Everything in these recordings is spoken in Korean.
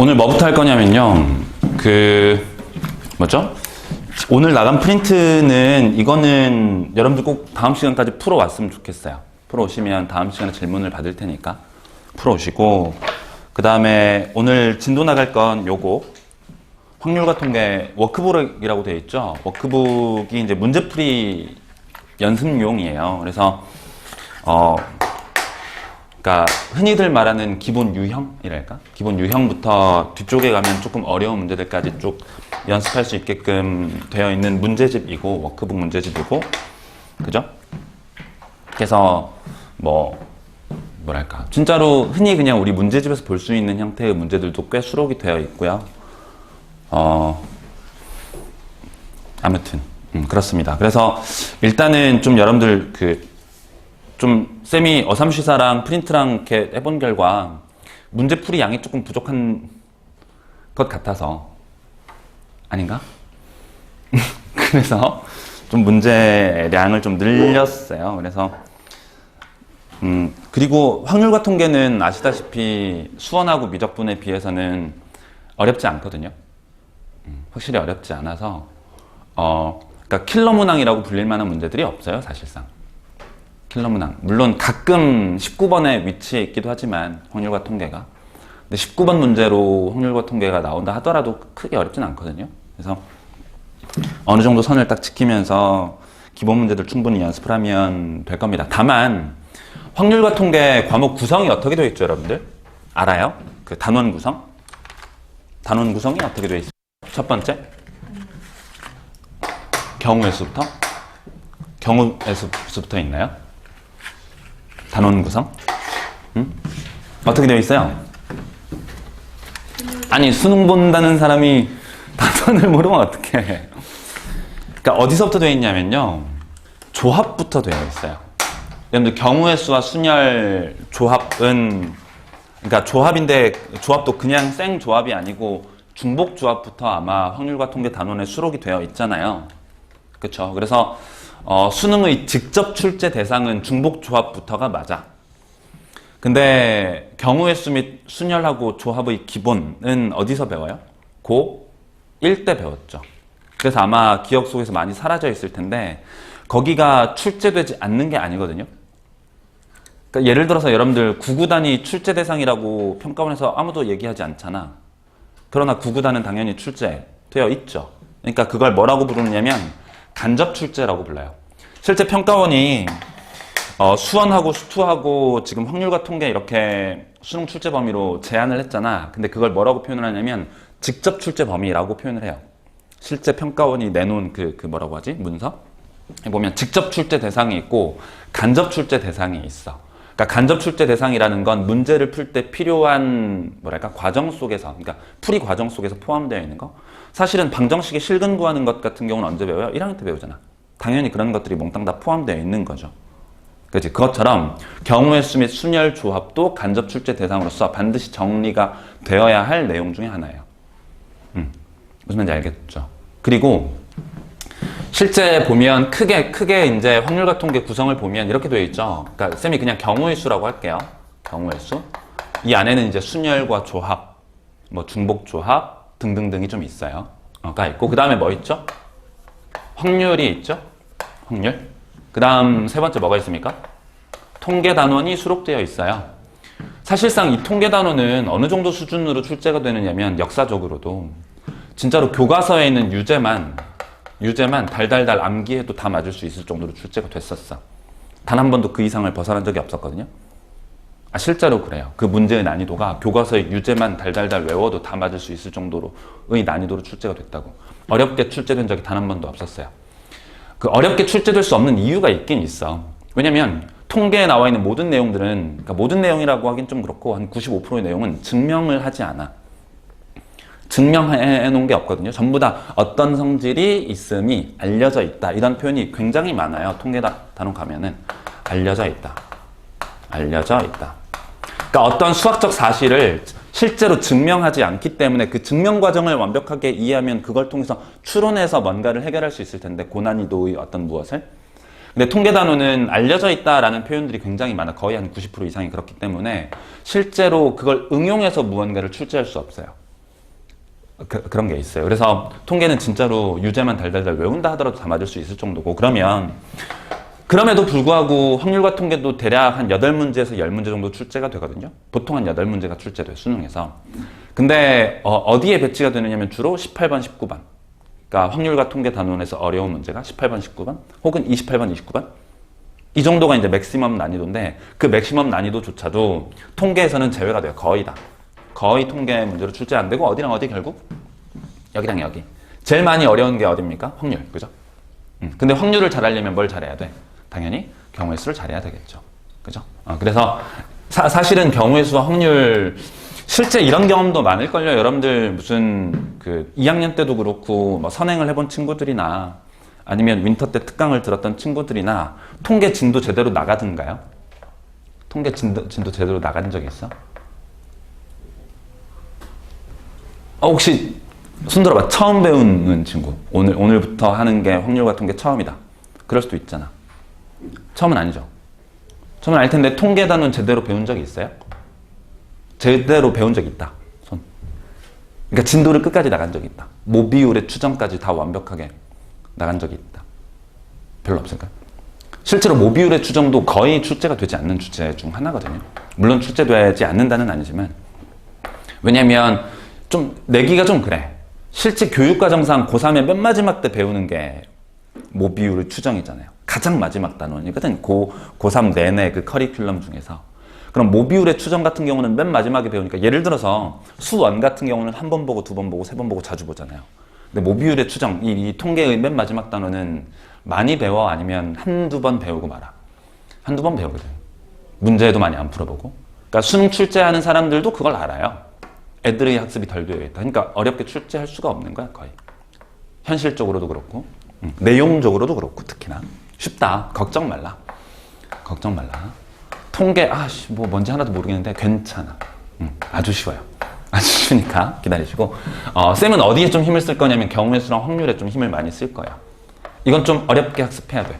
오늘 뭐부터 할 거냐면요. 뭐죠? 오늘 나간 프린트는 이거는 여러분들 꼭 다음 시간까지 풀어왔으면 좋겠어요. 풀어오시면 다음 시간에 질문을 받을 테니까 풀어오시고, 그 다음에 오늘 진도 나갈 건 요거 확률과 통계 워크북이라고 되어 있죠. 워크북이 이제 문제풀이 연습용이에요. 그래서 그러니까 흔히들 말하는 기본 유형이랄까? 기본 유형부터 뒤쪽에 가면 조금 어려운 문제들까지 쭉 연습할 수 있게끔 되어 있는 문제집이고, 워크북 문제집이고, 그죠? 그래서 뭐랄까, 진짜로 흔히 그냥 우리 문제집에서 볼 수 있는 형태의 문제들도 꽤 수록이 되어 있고요. 아무튼 그렇습니다. 그래서 일단은 좀 여러분들 좀 쌤이 어삼시사랑 프린트랑 이렇게 해본 결과 문제풀이 양이 조금 부족한 것 같아서, 아닌가? 그래서 좀 문제량을 좀 늘렸어요. 그래서 그리고 확률과 통계는 아시다시피 수원하고 미적분에 비해서는 어렵지 않거든요. 확실히 어렵지 않아서 그러니까 킬러 문항이라고 불릴 만한 문제들이 없어요, 사실상. 킬러 문항. 물론 가끔 19번에 위치해 있기도 하지만 확률과 통계가. 근데 19번 문제로 확률과 통계가 나온다 하더라도 크게 어렵진 않거든요. 그래서 어느 정도 선을 딱 지키면서 기본 문제들 충분히 연습을 하면 될 겁니다. 다만 확률과 통계 과목 구성이 어떻게 되어 있죠, 여러분들? 알아요? 그 단원 구성? 단원 구성이 어떻게 되어 있어요? 첫 번째, 경우의 수부터? 경우의 수부터 있나요? 단원 구성? 어떻게 되어 있어요? 아니, 수능 본다는 사람이 단원을 모르면 어떡해. 그러니까 어디서부터 되어 있냐면요, 조합부터 되어 있어요. 여러분들 경우의 수와 순열 조합은, 그러니까 조합인데 조합도 그냥 생 조합이 아니고 중복 조합부터 아마 확률과 통계 단원에 수록이 되어 있잖아요. 그렇죠? 그래서 수능의 직접 출제 대상은 중복 조합부터가 맞아. 근데 경우의 수 및 순열하고 조합의 기본은 어디서 배워요? 고1 때 배웠죠. 그래서 아마 기억 속에서 많이 사라져 있을 텐데 거기가 출제되지 않는 게 아니거든요. 그러니까 예를 들어서 여러분들 구구단이 출제 대상이라고 평가원에서 아무도 얘기하지 않잖아. 그러나 구구단은 당연히 출제되어 있죠. 그러니까 그걸 뭐라고 부르냐면 간접 출제라고 불러요. 실제 평가원이 수원하고 수투하고 지금 확률과 통계 이렇게 수능 출제 범위로 제한을 했잖아. 근데 그걸 뭐라고 표현을 하냐면 직접 출제 범위라고 표현을 해요. 실제 평가원이 내놓은 뭐라고 하지? 문서? 보면 직접 출제 대상이 있고 간접 출제 대상이 있어. 그러니까 간접 출제 대상이라는 건 문제를 풀 때 필요한 뭐랄까 과정 속에서, 그러니까 풀이 과정 속에서 포함되어 있는 거. 사실은 방정식의 실근 구하는 것 같은 경우는 언제 배워요? 1학년 때 배우잖아. 당연히 그런 것들이 몽땅 다 포함되어 있는 거죠. 그렇지? 그것처럼 경우의 수 및 순열 조합도 간접 출제 대상으로서 반드시 정리가 되어야 할 내용 중에 하나예요. 무슨 말인지 알겠죠? 그리고 실제 보면 크게 이제 확률과 통계 구성을 보면 이렇게 되어 있죠. 그러니까 쌤이 그냥 경우의 수라고 할게요. 경우의 수. 이 안에는 이제 순열과 조합, 뭐 중복 조합 등등등이 좀 있어요. 가 있고, 그 다음에 뭐 있죠? 확률이 있죠? 확률. 그 다음 세 번째 뭐가 있습니까? 통계 단원이 수록되어 있어요. 사실상 이 통계 단원은 어느 정도 수준으로 출제가 되느냐면 역사적으로도 진짜로 교과서에 있는 유제만 달달달 암기해도 다 맞을 수 있을 정도로 출제가 됐었어. 단 한 번도 그 이상을 벗어난 적이 없었거든요. 실제로 그래요. 그 문제의 난이도가 교과서의 유제만 달달달 외워도 다 맞을 수 있을 정도로의 난이도로 출제가 됐다고. 어렵게 출제된 적이 단 한 번도 없었어요. 그 어렵게 출제될 수 없는 이유가 있긴 있어. 왜냐면 통계에 나와 있는 모든 내용들은, 그러니까 모든 내용이라고 하긴 좀 그렇고 한 95%의 내용은 증명을 하지 않아. 증명해 놓은 게 없거든요. 전부 다 어떤 성질이 있음이 알려져 있다. 이런 표현이 굉장히 많아요. 통계 단원 가면은 알려져 있다. 알려져 있다. 그러니까 어떤 수학적 사실을 실제로 증명하지 않기 때문에 그 증명 과정을 완벽하게 이해하면 그걸 통해서 추론해서 뭔가를 해결할 수 있을 텐데, 고난이도의 어떤 무엇을. 근데 통계 단원은 알려져 있다라는 표현들이 굉장히 많아. 거의 한 90% 이상이 그렇기 때문에 실제로 그걸 응용해서 무언가를 출제할 수 없어요. 그런 게 있어요. 그래서 통계는 진짜로 유제만 달달달 외운다 하더라도 다 맞을 수 있을 정도고, 그럼에도 불구하고 확률과 통계도 대략 한 8문제에서 10문제 정도 출제가 되거든요. 보통 한 8문제가 출제돼요, 수능에서. 근데 어디에 배치가 되느냐면 주로 18번, 19번. 그러니까 확률과 통계 단원에서 어려운 문제가 18번, 19번, 혹은 28번, 29번. 이 정도가 이제 맥시멈 난이도인데, 그 맥시멈 난이도조차도 통계에서는 제외가 돼요. 거의 다. 거의 통계 문제로 출제 안 되고, 어디랑 어디 결국? 여기랑 여기. 제일 많이 어려운 게 어딥니까? 확률. 그죠? 근데 확률을 잘하려면 뭘 잘해야 돼? 당연히 경우의 수를 잘해야 되겠죠. 그죠? 그래서 사실은 경우의 수와 확률, 실제 이런 경험도 많을걸요. 여러분들 무슨 2학년 때도 그렇고 뭐 선행을 해본 친구들이나 아니면 윈터 때 특강을 들었던 친구들이나 통계 진도 제대로 나가던가요? 통계 진도 제대로 나간 적이 있어? 혹시 손 들어봐. 처음 배우는 친구. 오늘부터 하는 게 확률과 통계 처음이다. 그럴 수도 있잖아. 처음은 아니죠. 처음은 아닐 텐데 통계 단원 제대로 배운 적이 있어요? 제대로 배운 적이 있다. 손. 그러니까 진도를 끝까지 나간 적이 있다. 모비율의 추정까지 다 완벽하게 나간 적이 있다. 별로 없을까요? 실제로 모비율의 추정도 거의 출제가 되지 않는 주제 중 하나거든요. 물론 출제되지 않는다는 아니지만, 왜냐면 좀 내기가 좀 그래. 실제 교육과정상 고3의 맨 마지막 때 배우는 게 모비율의 추정이잖아요. 가장 마지막 단원이거든. 고3 내내 그 커리큘럼 중에서. 그럼 모비율의 추정 같은 경우는 맨 마지막에 배우니까, 예를 들어서 수원 같은 경우는 한 번 보고, 2번 보고, 3번 보고 자주 보잖아요. 근데 모비율의 추정, 이 통계의 맨 마지막 단원은 많이 배워? 아니면 한두 번 배우고 말아? 한두 번 배우거든. 문제도 많이 안 풀어보고. 그러니까 수능 출제하는 사람들도 그걸 알아요. 애들의 학습이 덜 되어 있다. 그러니까 어렵게 출제할 수가 없는 거야, 거의. 현실적으로도 그렇고, 내용적으로도 그렇고, 특히나. 쉽다. 걱정 말라. 걱정 말라. 통계, 뭐 뭔지 하나도 모르겠는데 괜찮아. 아주 쉬워요. 아주 쉬우니까 기다리시고. 쌤은 어디에 좀 힘을 쓸 거냐면 경우의 수랑 확률에 좀 힘을 많이 쓸 거예요. 이건 좀 어렵게 학습해야 돼.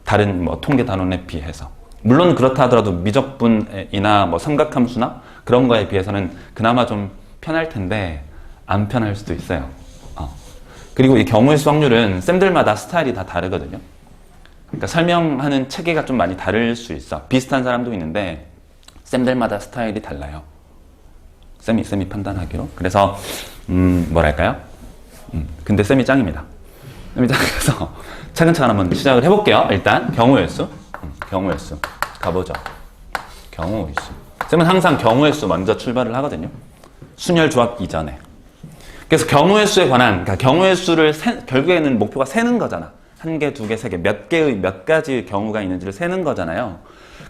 다른 뭐 통계 단원에 비해서. 물론 그렇다 하더라도 미적분이나 뭐 삼각함수나 그런 거에 비해서는 그나마 좀 편할 텐데 안 편할 수도 있어요. 그리고 이 경우의 수 확률은 쌤들마다 스타일이 다 다르거든요. 그러니까 설명하는 체계가 좀 많이 다를 수 있어. 비슷한 사람도 있는데 쌤들마다 스타일이 달라요. 쌤이 판단하기로. 그래서 뭐랄까요? 근데 쌤이 짱입니다. 쌤이 짱이라서 차근차근 한번 시작을 해볼게요. 일단 경우의 수. 경우의 수 가보죠. 경우의 수. 쌤은 항상 경우의 수 먼저 출발을 하거든요. 순열 조합 이전에. 그래서 경우의 수에 관한, 그러니까 경우의 수를 결국에는 목표가 세는 거잖아. 1개, 2개, 3개, 몇 가지 경우가 있는지를 세는 거잖아요.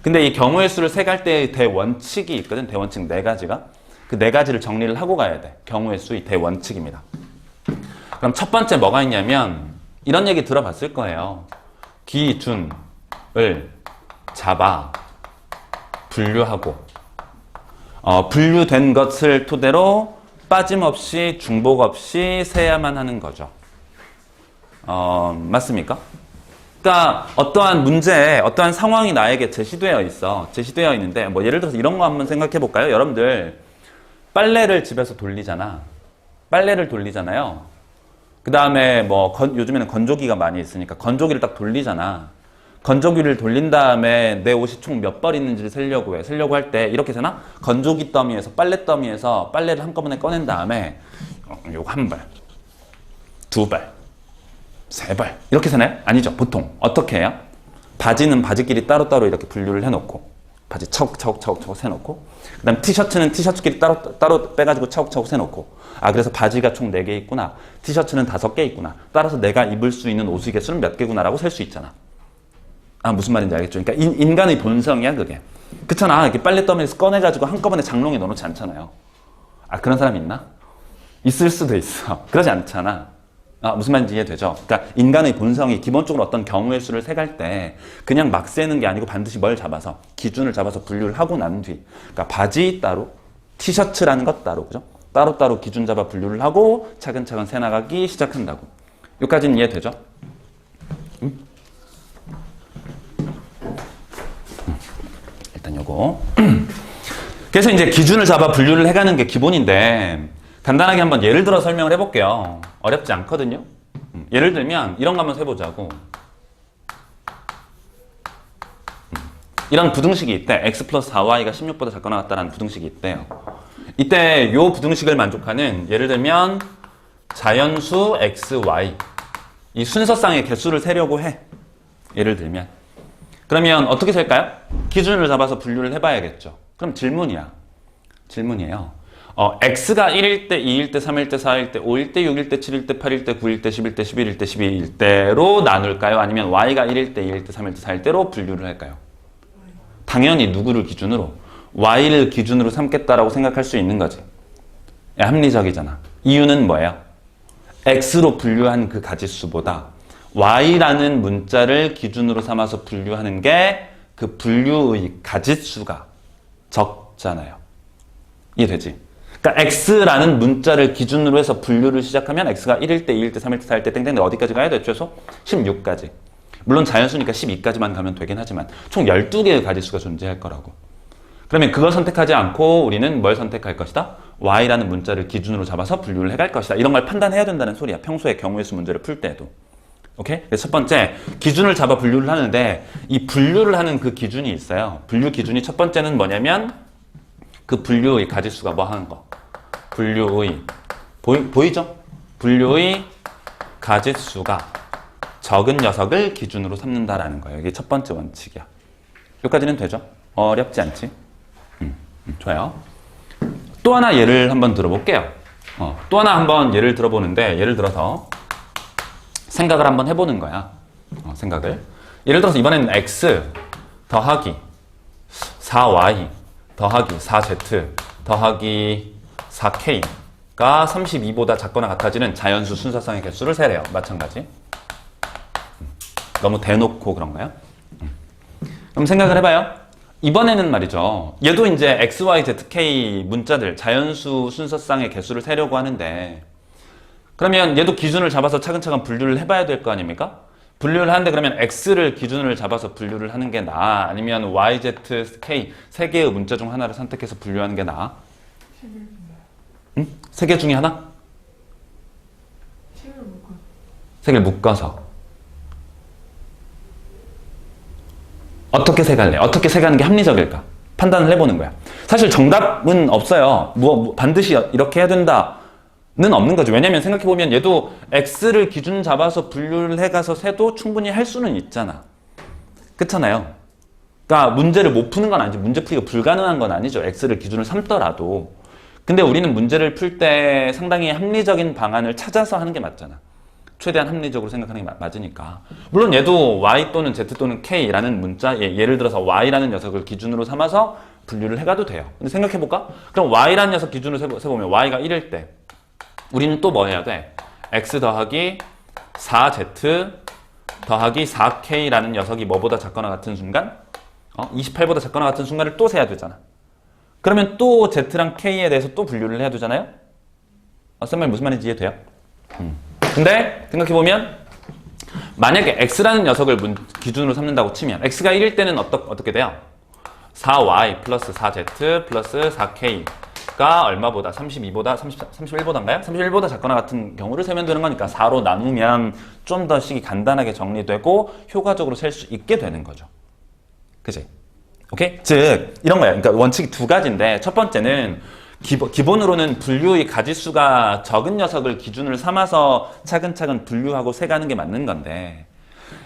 근데 이 경우의 수를 세갈 때의 대원칙이 있거든. 대원칙 4가지가. 그 4가지를 정리를 하고 가야 돼. 경우의 수의 대원칙입니다. 그럼 첫 번째 뭐가 있냐면 이런 얘기 들어봤을 거예요. 기준을 잡아 분류하고 분류된 것을 토대로 빠짐없이 중복 없이 세야만 하는 거죠. 맞습니까? 그러니까 어떠한 문제에 어떠한 상황이 나에게 제시되어 있는데 뭐 예를 들어서 이런 거 한번 생각해 볼까요? 여러분들 빨래를 집에서 돌리잖아. 빨래를 돌리잖아요. 그 다음에 뭐 요즘에는 건조기가 많이 있으니까 건조기를 딱 돌리잖아. 건조기를 돌린 다음에 내 옷이 총 몇 벌 있는지를 세려고 해. 세려고 할 때 이렇게 세나? 건조기 더미에서 빨래 더미에서 빨래를 한꺼번에 꺼낸 다음에 요거 1벌, 2벌, 3벌 이렇게 세나요? 아니죠. 보통 어떻게 해요? 바지는 바지끼리 따로따로 이렇게 분류를 해놓고 바지 차곡차곡 세놓고 그 다음 티셔츠는 티셔츠끼리 따로 빼가지고 차곡차곡 세놓고 그래서 바지가 총 4개 있구나. 티셔츠는 5개 있구나. 따라서 내가 입을 수 있는 옷의 개수는 몇 개구나라고 셀 수 있잖아. 무슨 말인지 알겠죠? 그러니까 인간의 본성이야, 그게. 그렇잖아. 이렇게 빨래더미에서 꺼내가지고 한꺼번에 장롱에 넣어놓지 않잖아요. 그런 사람 있나? 있을 수도 있어. 그러지 않잖아. 무슨 말인지 이해되죠? 그러니까 인간의 본성이 기본적으로 어떤 경우의 수를 세갈 때 그냥 막 세는 게 아니고 반드시 뭘 잡아서, 기준을 잡아서 분류를 하고 난 뒤. 그러니까 바지 따로, 티셔츠라는 것 따로, 그죠? 따로따로 기준 잡아 분류를 하고 차근차근 세나가기 시작한다고. 여기까지는 이해되죠? 일단 요거. 그래서 이제 기준을 잡아 분류를 해가는 게 기본인데, 간단하게 한번 예를 들어 설명을 해볼게요. 어렵지 않거든요. 예를 들면 이런 거 한번 세보자고. 이런 부등식이 있대. x 플러스 4y가 16보다 작거나 같다라는 부등식이 있대요. 이때 이 부등식을 만족하는, 예를 들면 자연수 x, y, 이 순서상의 개수를 세려고 해. 예를 들면. 그러면 어떻게 셀까요? 기준을 잡아서 분류를 해봐야겠죠. 그럼 질문이에요. x가 1일 때, 2일 때, 3일 때, 4일 때, 5일 때, 6일 때, 7일 때, 8일 때, 9일 때, 10일 때, 11일 때, 12일 때로 나눌까요? 아니면 y가 1일 때, 2일 때, 3일 때, 4일 때로 분류를 할까요? 당연히 누구를 기준으로? y를 기준으로 삼겠다라고 생각할 수 있는 거지. 합리적이잖아. 이유는 뭐예요? x로 분류한 그 가지수보다 y라는 문자를 기준으로 삼아서 분류하는 게 그 분류의 가지수가 적잖아요. 이해되지? 그러니까 x라는 문자를 기준으로 해서 분류를 시작하면 x가 1일 때, 2일 때, 3일 때, 4일 때 땡땡 어디까지 가야 돼? 최소 16까지. 물론 자연수니까 12까지만 가면 되긴 하지만 총 12개의 가지수가 존재할 거라고. 그러면 그걸 선택하지 않고 우리는 뭘 선택할 것이다? y라는 문자를 기준으로 잡아서 분류를 해갈 것이다. 이런 걸 판단해야 된다는 소리야. 평소에 경우의 수 문제를 풀 때도. 오케이? 그래서 첫 번째, 기준을 잡아 분류를 하는데 이 분류를 하는 그 기준이 있어요. 분류 기준이 첫 번째는 뭐냐면 그 분류의 가지수가 뭐 하는 거? 분류의 보이죠? 분류의 가지수가 적은 녀석을 기준으로 삼는다라는 거예요. 이게 첫 번째 원칙이야. 여기까지는 되죠? 어렵지 않지? 좋아요. 또 하나 예를 한번 들어볼게요. 또 하나 한번 예를 들어보는데, 예를 들어서 생각을 한번 해보는 거야. 생각을. 예를 들어서 이번에는 x 더하기 4y 더하기 4z 더하기 4k가 32보다 작거나 같아지는 자연수 순서상의 개수를 세래요. 마찬가지. 너무 대놓고 그런가요? 그럼 생각을 해봐요. 이번에는 말이죠. 얘도 이제 x, y, z, k 문자들, 자연수 순서상의 개수를 세려고 하는데, 그러면 얘도 기준을 잡아서 차근차근 분류를 해봐야 될 거 아닙니까? 분류를 하는데 그러면 x를 기준을 잡아서 분류를 하는 게 나아? 아니면 y, z, k 세 개의 문자 중 하나를 선택해서 분류하는 게 나아? 응? 세 개 중에 하나? 세 개를 묶어서. 어떻게 세갈래? 어떻게 세가는 게 합리적일까? 판단을 해보는 거야. 사실 정답은 없어요. 반드시 이렇게 해야 된다는 없는 거죠. 왜냐면 생각해보면 얘도 x를 기준 잡아서 분류를 해가서 세도 충분히 할 수는 있잖아. 그렇잖아요. 그러니까 문제를 못 푸는 건 아니죠. 문제 풀이가 불가능한 건 아니죠. x를 기준을 삼더라도. 근데 우리는 문제를 풀 때 상당히 합리적인 방안을 찾아서 하는 게 맞잖아. 최대한 합리적으로 생각하는 게 맞으니까. 물론 얘도 y 또는 z 또는 k라는 문자, 예를 들어서 y라는 녀석을 기준으로 삼아서 분류를 해가도 돼요. 근데 생각해볼까? 그럼 y라는 녀석 기준으로 세보면 y가 1일 때 우리는 또 뭐 해야 돼? x 더하기 4z 더하기 4k라는 녀석이 뭐보다 작거나 같은 순간? 28보다 작거나 같은 순간을 또 세야 되잖아. 그러면 또 z랑 k에 대해서 또 분류를 해야 되잖아요? 쌤말 무슨 말인지 이해돼요? 근데 생각해보면 만약에 x라는 녀석을 기준으로 삼는다고 치면 x가 1일 때는 어떻게 돼요? 4y 플러스 4z 플러스 4k가 얼마보다? 31보다인가요? 31보다 작거나 같은 경우를 세면 되는 거니까 4로 나누면 좀 더 식이 간단하게 정리되고 효과적으로 셀 수 있게 되는 거죠. 그치? 오케이? 즉 이런 거예요. 그러니까 원칙이 두 가지인데 첫 번째는 기본으로는 분류의 가지수가 적은 녀석을 기준을 삼아서 차근차근 분류하고 세가는 게 맞는 건데,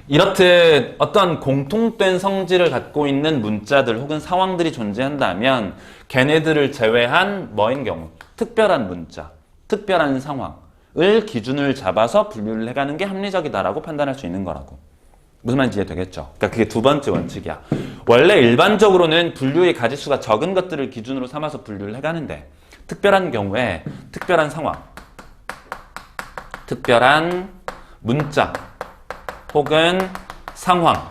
이렇듯 어떤 공통된 성질을 갖고 있는 문자들 혹은 상황들이 존재한다면 걔네들을 제외한 뭐인 경우? 특별한 문자, 특별한 상황을 기준을 잡아서 분류를 해가는 게 합리적이다라고 판단할 수 있는 거라고. 무슨 말인지 이해되겠죠? 그러니까 그게 두 번째 원칙이야. 원래 일반적으로는 분류의 가지수가 적은 것들을 기준으로 삼아서 분류를 해가는데 특별한 경우에 특별한 상황, 특별한 문자 혹은 상황을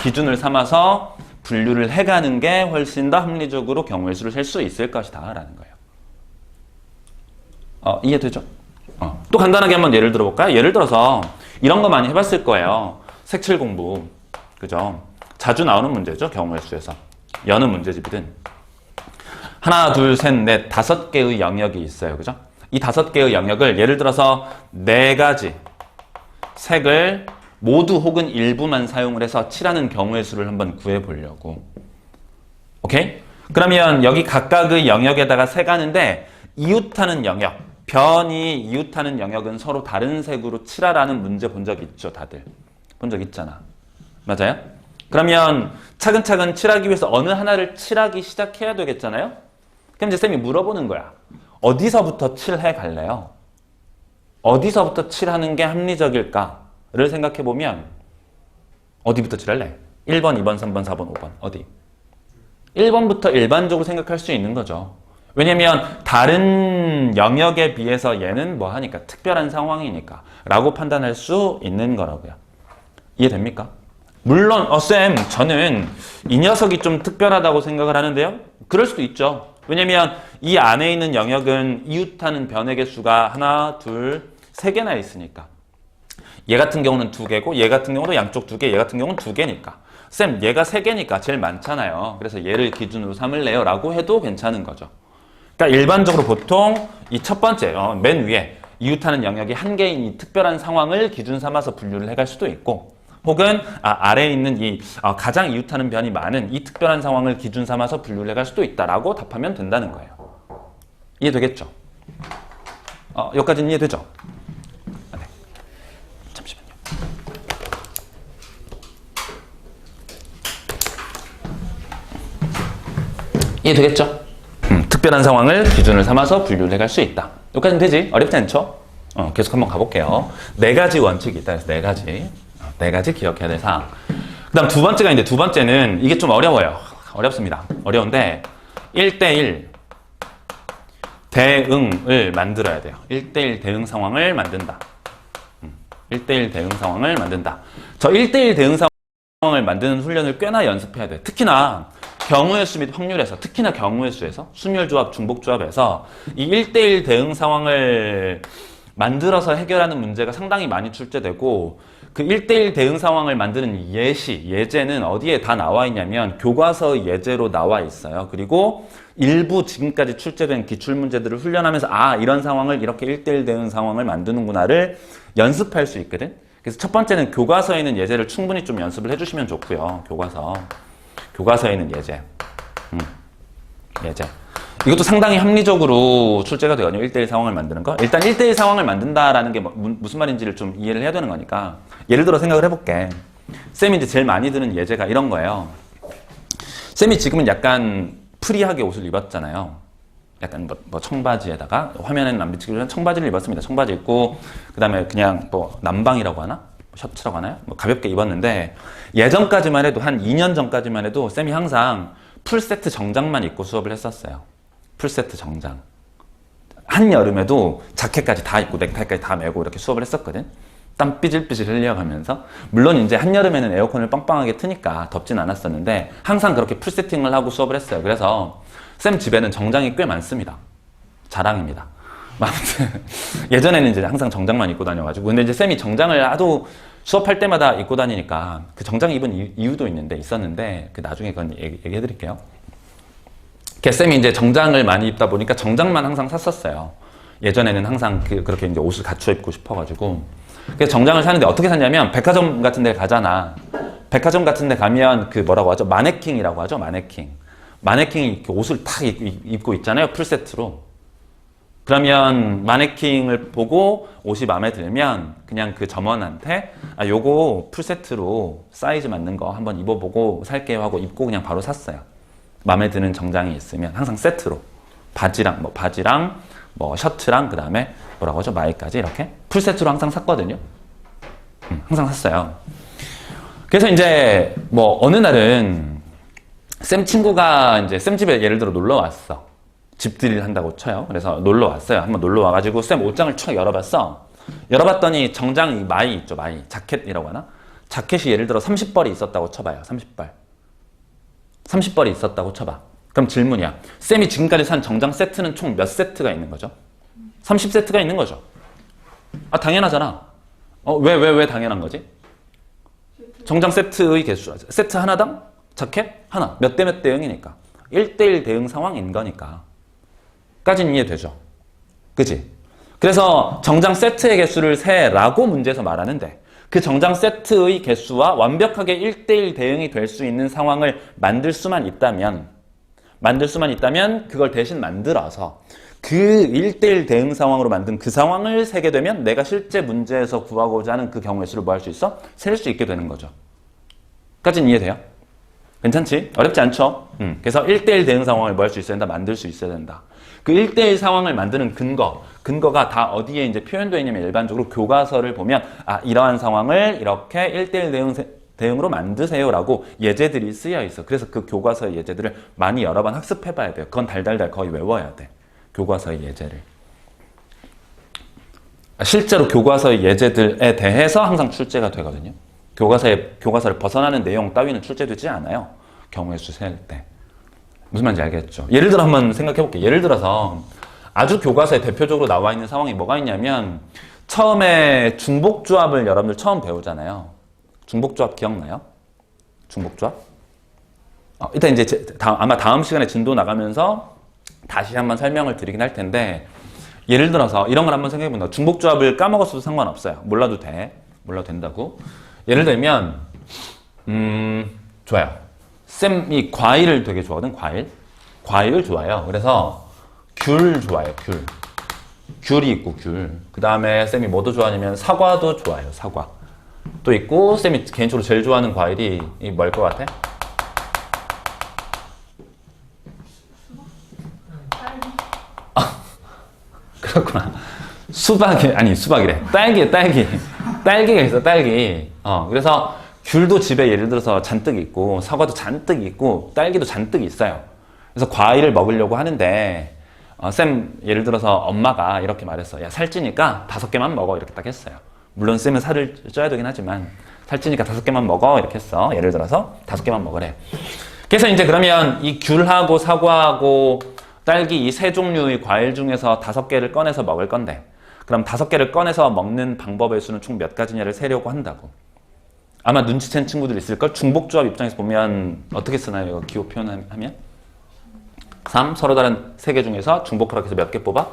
기준을 삼아서 분류를 해가는 게 훨씬 더 합리적으로 경우의 수를 셀 수 있을 것이다 라는 거예요. 이해되죠? 또 간단하게 한번 예를 들어볼까요? 예를 들어서 이런 거 많이 해봤을 거예요. 색칠 공부. 그죠? 자주 나오는 문제죠. 경우의 수에서. 여느 문제집이든. 하나, 둘, 셋, 넷, 5개의 영역이 있어요. 그죠? 이 5개의 영역을 예를 들어서 4가지 색을 모두 혹은 일부만 사용을 해서 칠하는 경우의 수를 한번 구해보려고. 오케이? 그러면 여기 각각의 영역에다가 색하는데 이웃하는 영역, 변이 이웃하는 영역은 서로 다른 색으로 칠하라는 문제 본 적 있죠, 다들? 본 적 있잖아. 맞아요? 그러면 차근차근 칠하기 위해서 어느 하나를 칠하기 시작해야 되겠잖아요? 그럼 이제 쌤이 물어보는 거야. 어디서부터 칠해 갈래요? 어디서부터 칠하는 게 합리적일까를 생각해보면 어디부터 칠할래? 1번, 2번, 3번, 4번, 5번 어디? 1번부터 일반적으로 생각할 수 있는 거죠. 왜냐면 다른 영역에 비해서 얘는 뭐 하니까 특별한 상황이니까 라고 판단할 수 있는 거라고요. 이해됩니까? 물론 쌤 저는 이 녀석이 좀 특별하다고 생각을 하는데요. 그럴 수도 있죠. 왜냐면 이 안에 있는 영역은 이웃하는 변의 개수가 하나, 둘, 3개나 있으니까. 얘 같은 경우는 2개고 얘 같은 경우도 양쪽 2개, 얘 같은 경우는 2개니까. 쌤 얘가 3개니까 제일 많잖아요. 그래서 얘를 기준으로 삼을래요 라고 해도 괜찮은 거죠. 그러니까 일반적으로 보통 이 첫 번째 맨 위에 이웃하는 영역이 1개인 이 특별한 상황을 기준 삼아서 분류를 해갈 수도 있고 혹은 아래에 있는 이 가장 이웃하는 변이 많은 이 특별한 상황을 기준 삼아서 분류를 해갈 수도 있다라고 답하면 된다는 거예요. 이해되겠죠? 여기까지는 이해되죠? 네. 잠시만요. 이해되겠죠? 특별한 상황을 기준을 삼아서 분류를 해갈 수 있다. 여기까지는 되지? 어렵지 않죠? 계속 한번 가볼게요. 4가지 원칙이 있다. 그래서 4가지 기억해야 될 사항. 그 다음 두 번째가 있는데 두 번째는 이게 좀 어려워요. 어렵습니다. 어려운데 1대1 대응을 만들어야 돼요. 1대1 대응 상황을 만든다. 1대1 대응 상황을 만든다. 저 1대1 대응 상황을 만드는 훈련을 꽤나 연습해야 돼요. 특히나 경우의 수 및 확률에서, 특히나 경우의 수에서, 순열조합, 중복조합에서 이 1대1 대응 상황을 만들어서 해결하는 문제가 상당히 많이 출제되고 그 1대1 대응 상황을 만드는 예제는 어디에 다 나와 있냐면 교과서 예제로 나와 있어요. 그리고 일부 지금까지 출제된 기출문제들을 훈련하면서 이런 상황을 이렇게 1대1 대응 상황을 만드는구나를 연습할 수 있거든. 그래서 첫 번째는 교과서에 있는 예제를 충분히 좀 연습을 해주시면 좋고요. 교과서에 있는 예제. 예제. 이것도 상당히 합리적으로 출제가 되거든요. 1대1 상황을 만드는 거. 일단 1대1 상황을 만든다라는 게 무슨 말인지를 좀 이해를 해야 되는 거니까. 예를 들어 생각을 해볼게. 쌤이 이제 제일 많이 드는 예제가 이런 거예요. 쌤이 지금은 약간 프리하게 옷을 입었잖아요. 약간 뭐 청바지에다가 화면에는 안 비치기 전에 청바지를 입었습니다. 청바지 입고 그 다음에 그냥 뭐 남방이라고 하나? 셔츠라고 하나요? 뭐 가볍게 입었는데 예전까지만 해도 한 2년 전까지만 해도 쌤이 항상 풀세트 정장만 입고 수업을 했었어요. 풀세트 정장. 한여름에도 자켓까지 다 입고 넥타이까지 다 메고 이렇게 수업을 했었거든. 땀 삐질삐질 흘려가면서. 물론 이제 한여름에는 에어컨을 빵빵하게 트니까 덥진 않았었는데 항상 그렇게 풀세팅을 하고 수업을 했어요. 그래서 쌤 집에는 정장이 꽤 많습니다. 자랑입니다. 아무튼 예전에는 이제 항상 정장만 입고 다녀가지고 근데 이제 쌤이 정장을 하도 수업할 때마다 입고 다니니까 그 정장 입은 이유도 있었는데 그 나중에 그건 얘기해 드릴게요. 쌤이 이제 정장을 많이 입다 보니까 정장만 항상 샀었어요. 예전에는 항상 그렇게 이제 옷을 갖춰 입고 싶어가지고. 그래서 정장을 사는데 어떻게 샀냐면 백화점 같은 데 가잖아. 백화점 같은 데 가면 그 뭐라고 하죠? 마네킹이라고 하죠? 마네킹이 이렇게 옷을 탁 입고 있잖아요. 풀세트로. 그러면 마네킹을 보고 옷이 마음에 들면 그냥 그 점원한테 요거 풀세트로 사이즈 맞는 거 한번 입어보고 살게요 하고 입고 그냥 바로 샀어요. 마음에 드는 정장이 있으면 항상 세트로 바지랑 뭐 셔츠랑 그 다음에 뭐라고 하죠? 마이까지 이렇게 풀세트로 항상 샀거든요. 항상 샀어요. 그래서 이제 뭐 어느 날은 쌤 친구가 이제 쌤 집에 예를 들어 놀러 왔어. 집들이를 한다고 쳐요. 그래서 놀러 왔어요. 한번 놀러 와가지고 쌤 옷장을 촥 열어봤어. 열어봤더니 정장 마이 있죠, 마이. 자켓이라고 하나? 자켓이 예를 들어 30벌이 있었다고 쳐봐요. 30벌이 있었다고 쳐봐. 그럼 질문이야. 쌤이 지금까지 산 정장 세트는 총 몇 세트가 있는 거죠? 30세트가 있는 거죠. 당연하잖아. 왜 당연한 거지? 정장 세트의 개수. 세트 하나당 자켓 하나. 몇 대 몇 대 0이니까. 1대1 대응 상황인 거니까. 까지는 이해되죠? 그치? 그래서 정장 세트의 개수를 세라고 문제에서 말하는데 그 정장 세트의 개수와 완벽하게 1대1 대응이 될 수 있는 상황을 만들 수만 있다면 그걸 대신 만들어서 그 1대1 대응 상황으로 만든 그 상황을 세게 되면 내가 실제 문제에서 구하고자 하는 그 경우의 수를 뭐 할 수 있어? 셀 수 있게 되는 거죠. 까지는 이해돼요? 괜찮지? 어렵지 않죠? 그래서 1대1 대응 상황을 뭐 할 수 있어야 된다? 만들 수 있어야 된다. 그 1대1 상황을 만드는 근거가 다 어디에 이제 표현되어 있냐면 일반적으로 교과서를 보면 이러한 상황을 이렇게 1대1 대응으로 만드세요라고 예제들이 쓰여 있어. 그래서 그 교과서의 예제들을 많이 여러 번 학습해 봐야 돼요. 그건 달달달 거의 외워야 돼. 교과서의 예제를. 실제로 교과서의 예제들에 대해서 항상 출제가 되거든요. 교과서를 벗어나는 내용 따위는 출제되지 않아요. 경우의 수 셀 때. 무슨 말인지 알겠죠? 예를 들어 한번 생각해 볼게요. 예를 들어서 아주 교과서에 대표적으로 나와 있는 상황이 뭐가 있냐면 처음에 중복조합을 여러분들 처음 배우잖아요. 중복조합 기억나요? 중복조합? 일단 이제 아마 다음 시간에 진도 나가면서 다시 한번 설명을 드리긴 할 텐데 예를 들어서 이런 걸 한번 생각해 본다. 중복조합을 까먹었어도 상관없어요. 몰라도 돼. 몰라도 된다고. 예를 들면 좋아요. 쌤이 과일을 되게 좋아하거든. 과일을 좋아해요. 그래서 귤 좋아해요. 귤이 있고 귤. 그 다음에 쌤이 뭐도 좋아하냐면 사과도 좋아해요. 사과 또 있고 쌤이 개인적으로 제일 좋아하는 과일이 뭘 것 같아? 그렇구나. 수박이래. 딸기가 있어. 딸기. 그래서 귤도 집에 예를 들어서 잔뜩 있고 사과도 잔뜩 있고 딸기도 잔뜩 있어요. 그래서 과일을 먹으려고 하는데 쌤 예를 들어서 엄마가 이렇게 말했어. 야, 살찌니까 5개만 먹어. 이렇게 딱 했어요. 물론 쌤은 살을 쪄야 되긴 하지만 살찌니까 5개만 먹어. 이렇게 했어. 예를 들어서 5개만 먹으래. 그래서 이제 그러면 이 귤하고 사과하고 딸기 이 세 종류의 과일 중에서 5개를 꺼내서 먹을 건데 그럼 5개를 꺼내서 먹는 방법의 수는 총 몇 가지냐를 세려고 한다고. 아마 눈치챈 친구들 있을걸? 중복조합 입장에서 보면 어떻게 쓰나요? 이거 기호 표현하면? 3. 서로 다른 3개 중에서 중복하라고 해서 몇 개 뽑아?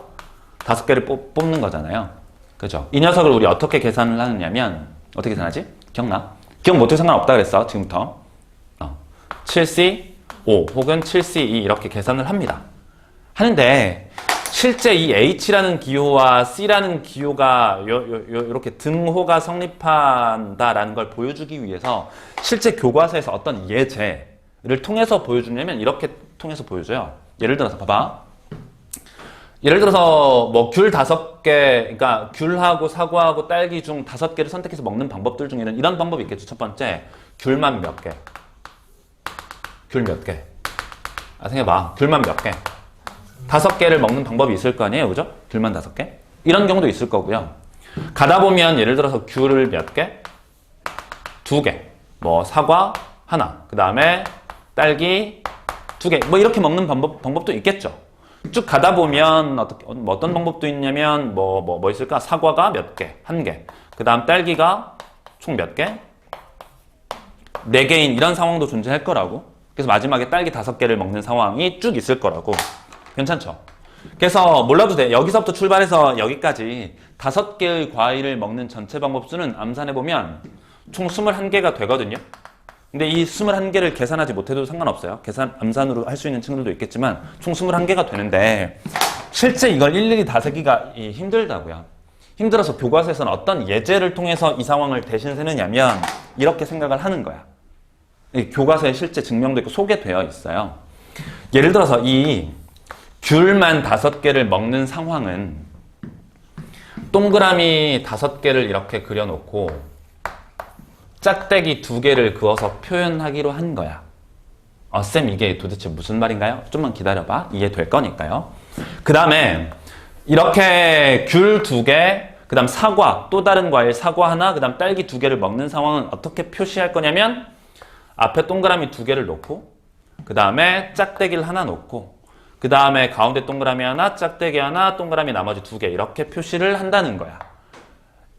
5개를 뽑는 거잖아요. 그죠? 이 녀석을 우리 어떻게 계산을 하느냐면 어떻게 계산하지? 기억나? 기억 못해도 상관없다 그랬어. 지금부터 7C 5 혹은 7C 2 이렇게 계산을 합니다. 하는데 실제 이 H라는 기호와 C라는 기호가 이렇게 등호가 성립한다라는 걸 보여주기 위해서 실제 교과서에서 어떤 예제를 통해서 보여주냐면 이렇게 통해서 보여줘요. 예를 들어서 봐봐. 예를 들어서 뭐 귤 5개, 그러니까 귤하고 사과하고 딸기 중 5개를 선택해서 먹는 방법들 중에는 이런 방법이 있겠죠. 첫 번째, 귤만 몇 개? 귤 몇 개? 생각해봐. 귤만 몇 개? 5개를 먹는 방법이 있을 거 아니에요, 그죠? 귤만 5개? 이런 경우도 있을 거고요. 가다 보면 예를 들어서 귤을 몇 개? 2개. 뭐 사과 하나. 그 다음에 딸기 2개. 뭐 이렇게 먹는 방법도 있겠죠. 쭉 가다 보면 어떤 방법도 있냐면 뭐 있을까? 사과가 몇 개? 1개. 그 다음 딸기가 총 몇 개? 4개인 이런 상황도 존재할 거라고. 그래서 마지막에 딸기 5개를 먹는 상황이 쭉 있을 거라고. 괜찮죠? 그래서 몰라도 돼. 여기서부터 출발해서 여기까지 5개의 과일을 먹는 전체 방법 수는 암산해보면 총 21개가 되거든요. 근데 이 21개를 계산하지 못해도 상관없어요. 암산으로 할 수 있는 친구들도 있겠지만 총 21개가 되는데 실제 이걸 일일이 다 세기가 힘들다고요. 힘들어서 교과서에서는 어떤 예제를 통해서 이 상황을 대신 세느냐면 이렇게 생각을 하는 거야. 교과서에 실제 증명도 있고 소개되어 있어요. 예를 들어서 이 귤만 5개를 먹는 상황은 동그라미 5개를 이렇게 그려놓고 짝대기 2개를 그어서 표현하기로 한 거야. 쌤 이게 도대체 무슨 말인가요? 좀만 기다려봐. 이해될 거니까요. 그 다음에 이렇게 귤 2개, 그 다음 사과, 또 다른 과일 사과 하나, 그 다음 딸기 2개를 먹는 상황은 어떻게 표시할 거냐면 앞에 동그라미 2개를 놓고 그 다음에 짝대기를 하나 놓고 그 다음에 가운데 동그라미 하나, 짝대기 하나, 동그라미 나머지 2개 이렇게 표시를 한다는 거야.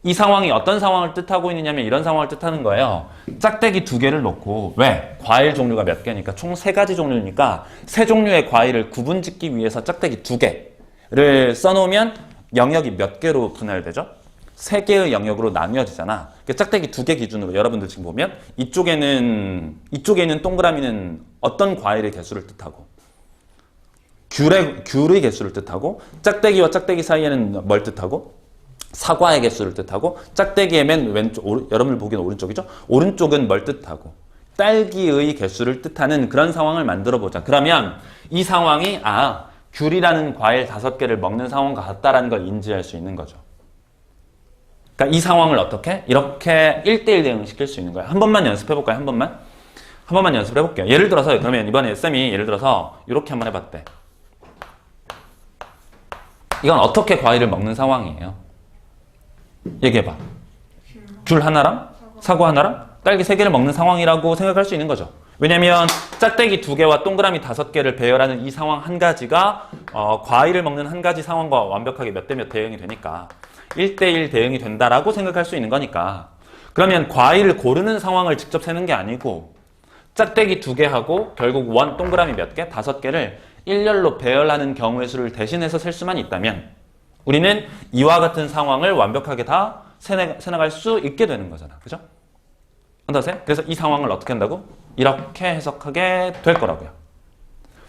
이 상황이 어떤 상황을 뜻하고 있느냐면 이런 상황을 뜻하는 거예요. 짝대기 두 개를 놓고 왜? 과일 종류가 몇 개니까 총 세 가지 종류니까 세 종류의 과일을 구분짓기 위해서 짝대기 두 개를 써놓으면 영역이 몇 개로 분할되죠? 세 개의 영역으로 나뉘어지잖아. 짝대기 두 개 기준으로 여러분들 지금 보면 이쪽에 있는 동그라미는 어떤 과일의 개수를 뜻하고 귤의 개수를 뜻하고 짝대기와 짝대기 사이에는 뭘 뜻하고 사과의 개수를 뜻하고 짝대기의 맨 왼쪽, 여러분들 보기에는 오른쪽이죠? 오른쪽은 뭘 뜻하고 딸기의 개수를 뜻하는 그런 상황을 만들어 보자. 그러면 이 상황이 귤이라는 과일 5개를 먹는 상황과 같다라는 걸 인지할 수 있는 거죠. 그러니까 이 상황을 어떻게? 이렇게 1대1 대응시킬 수 있는 거야. 한 번만 연습해 볼까요? 한 번만 연습을 해볼게요. 예를 들어서 그러면 이번에 쌤이 예를 들어서 이렇게 한번 해봤대. 이건 어떻게 과일을 먹는 상황이에요? 얘기해봐. 귤 하나랑 사과 하나랑 딸기 3개를 먹는 상황이라고 생각할 수 있는 거죠. 왜냐면 짝대기 2개와 동그라미 5개를 배열하는 이 상황 한 가지가 과일을 먹는 한 가지 상황과 완벽하게 몇 대 몇 대응이 되니까 1대1 대응이 된다라고 생각할 수 있는 거니까 그러면 과일을 고르는 상황을 직접 세는 게 아니고 짝대기 2개하고 결국 동그라미 몇 개? 5개를 일렬로 배열하는 경우의 수를 대신해서 셀 수만 있다면 우리는 이와 같은 상황을 완벽하게 다 세나갈 수 있게 되는 거잖아. 그죠? 한다세요? 그래서 이 상황을 어떻게 한다고? 이렇게 해석하게 될 거라고요.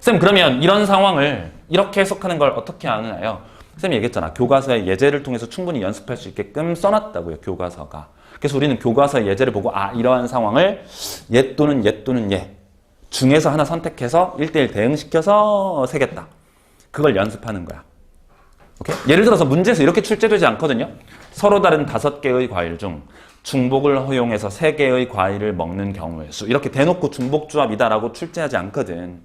쌤, 그러면 이런 상황을 이렇게 해석하는 걸 어떻게 아느냐요? 쌤이 얘기했잖아. 교과서의 예제를 통해서 충분히 연습할 수 있게끔 써놨다고요. 교과서가. 그래서 우리는 교과서의 예제를 보고 이러한 상황을 얘 또는 얘 중에서 하나 선택해서 1대1 대응시켜서 세겠다. 그걸 연습하는 거야. 오케이? 예를 들어서 문제에서 이렇게 출제되지 않거든요. 서로 다른 5개의 과일 중 중복을 허용해서 3개의 과일을 먹는 경우의 수. 이렇게 대놓고 중복조합이다라고 출제하지 않거든.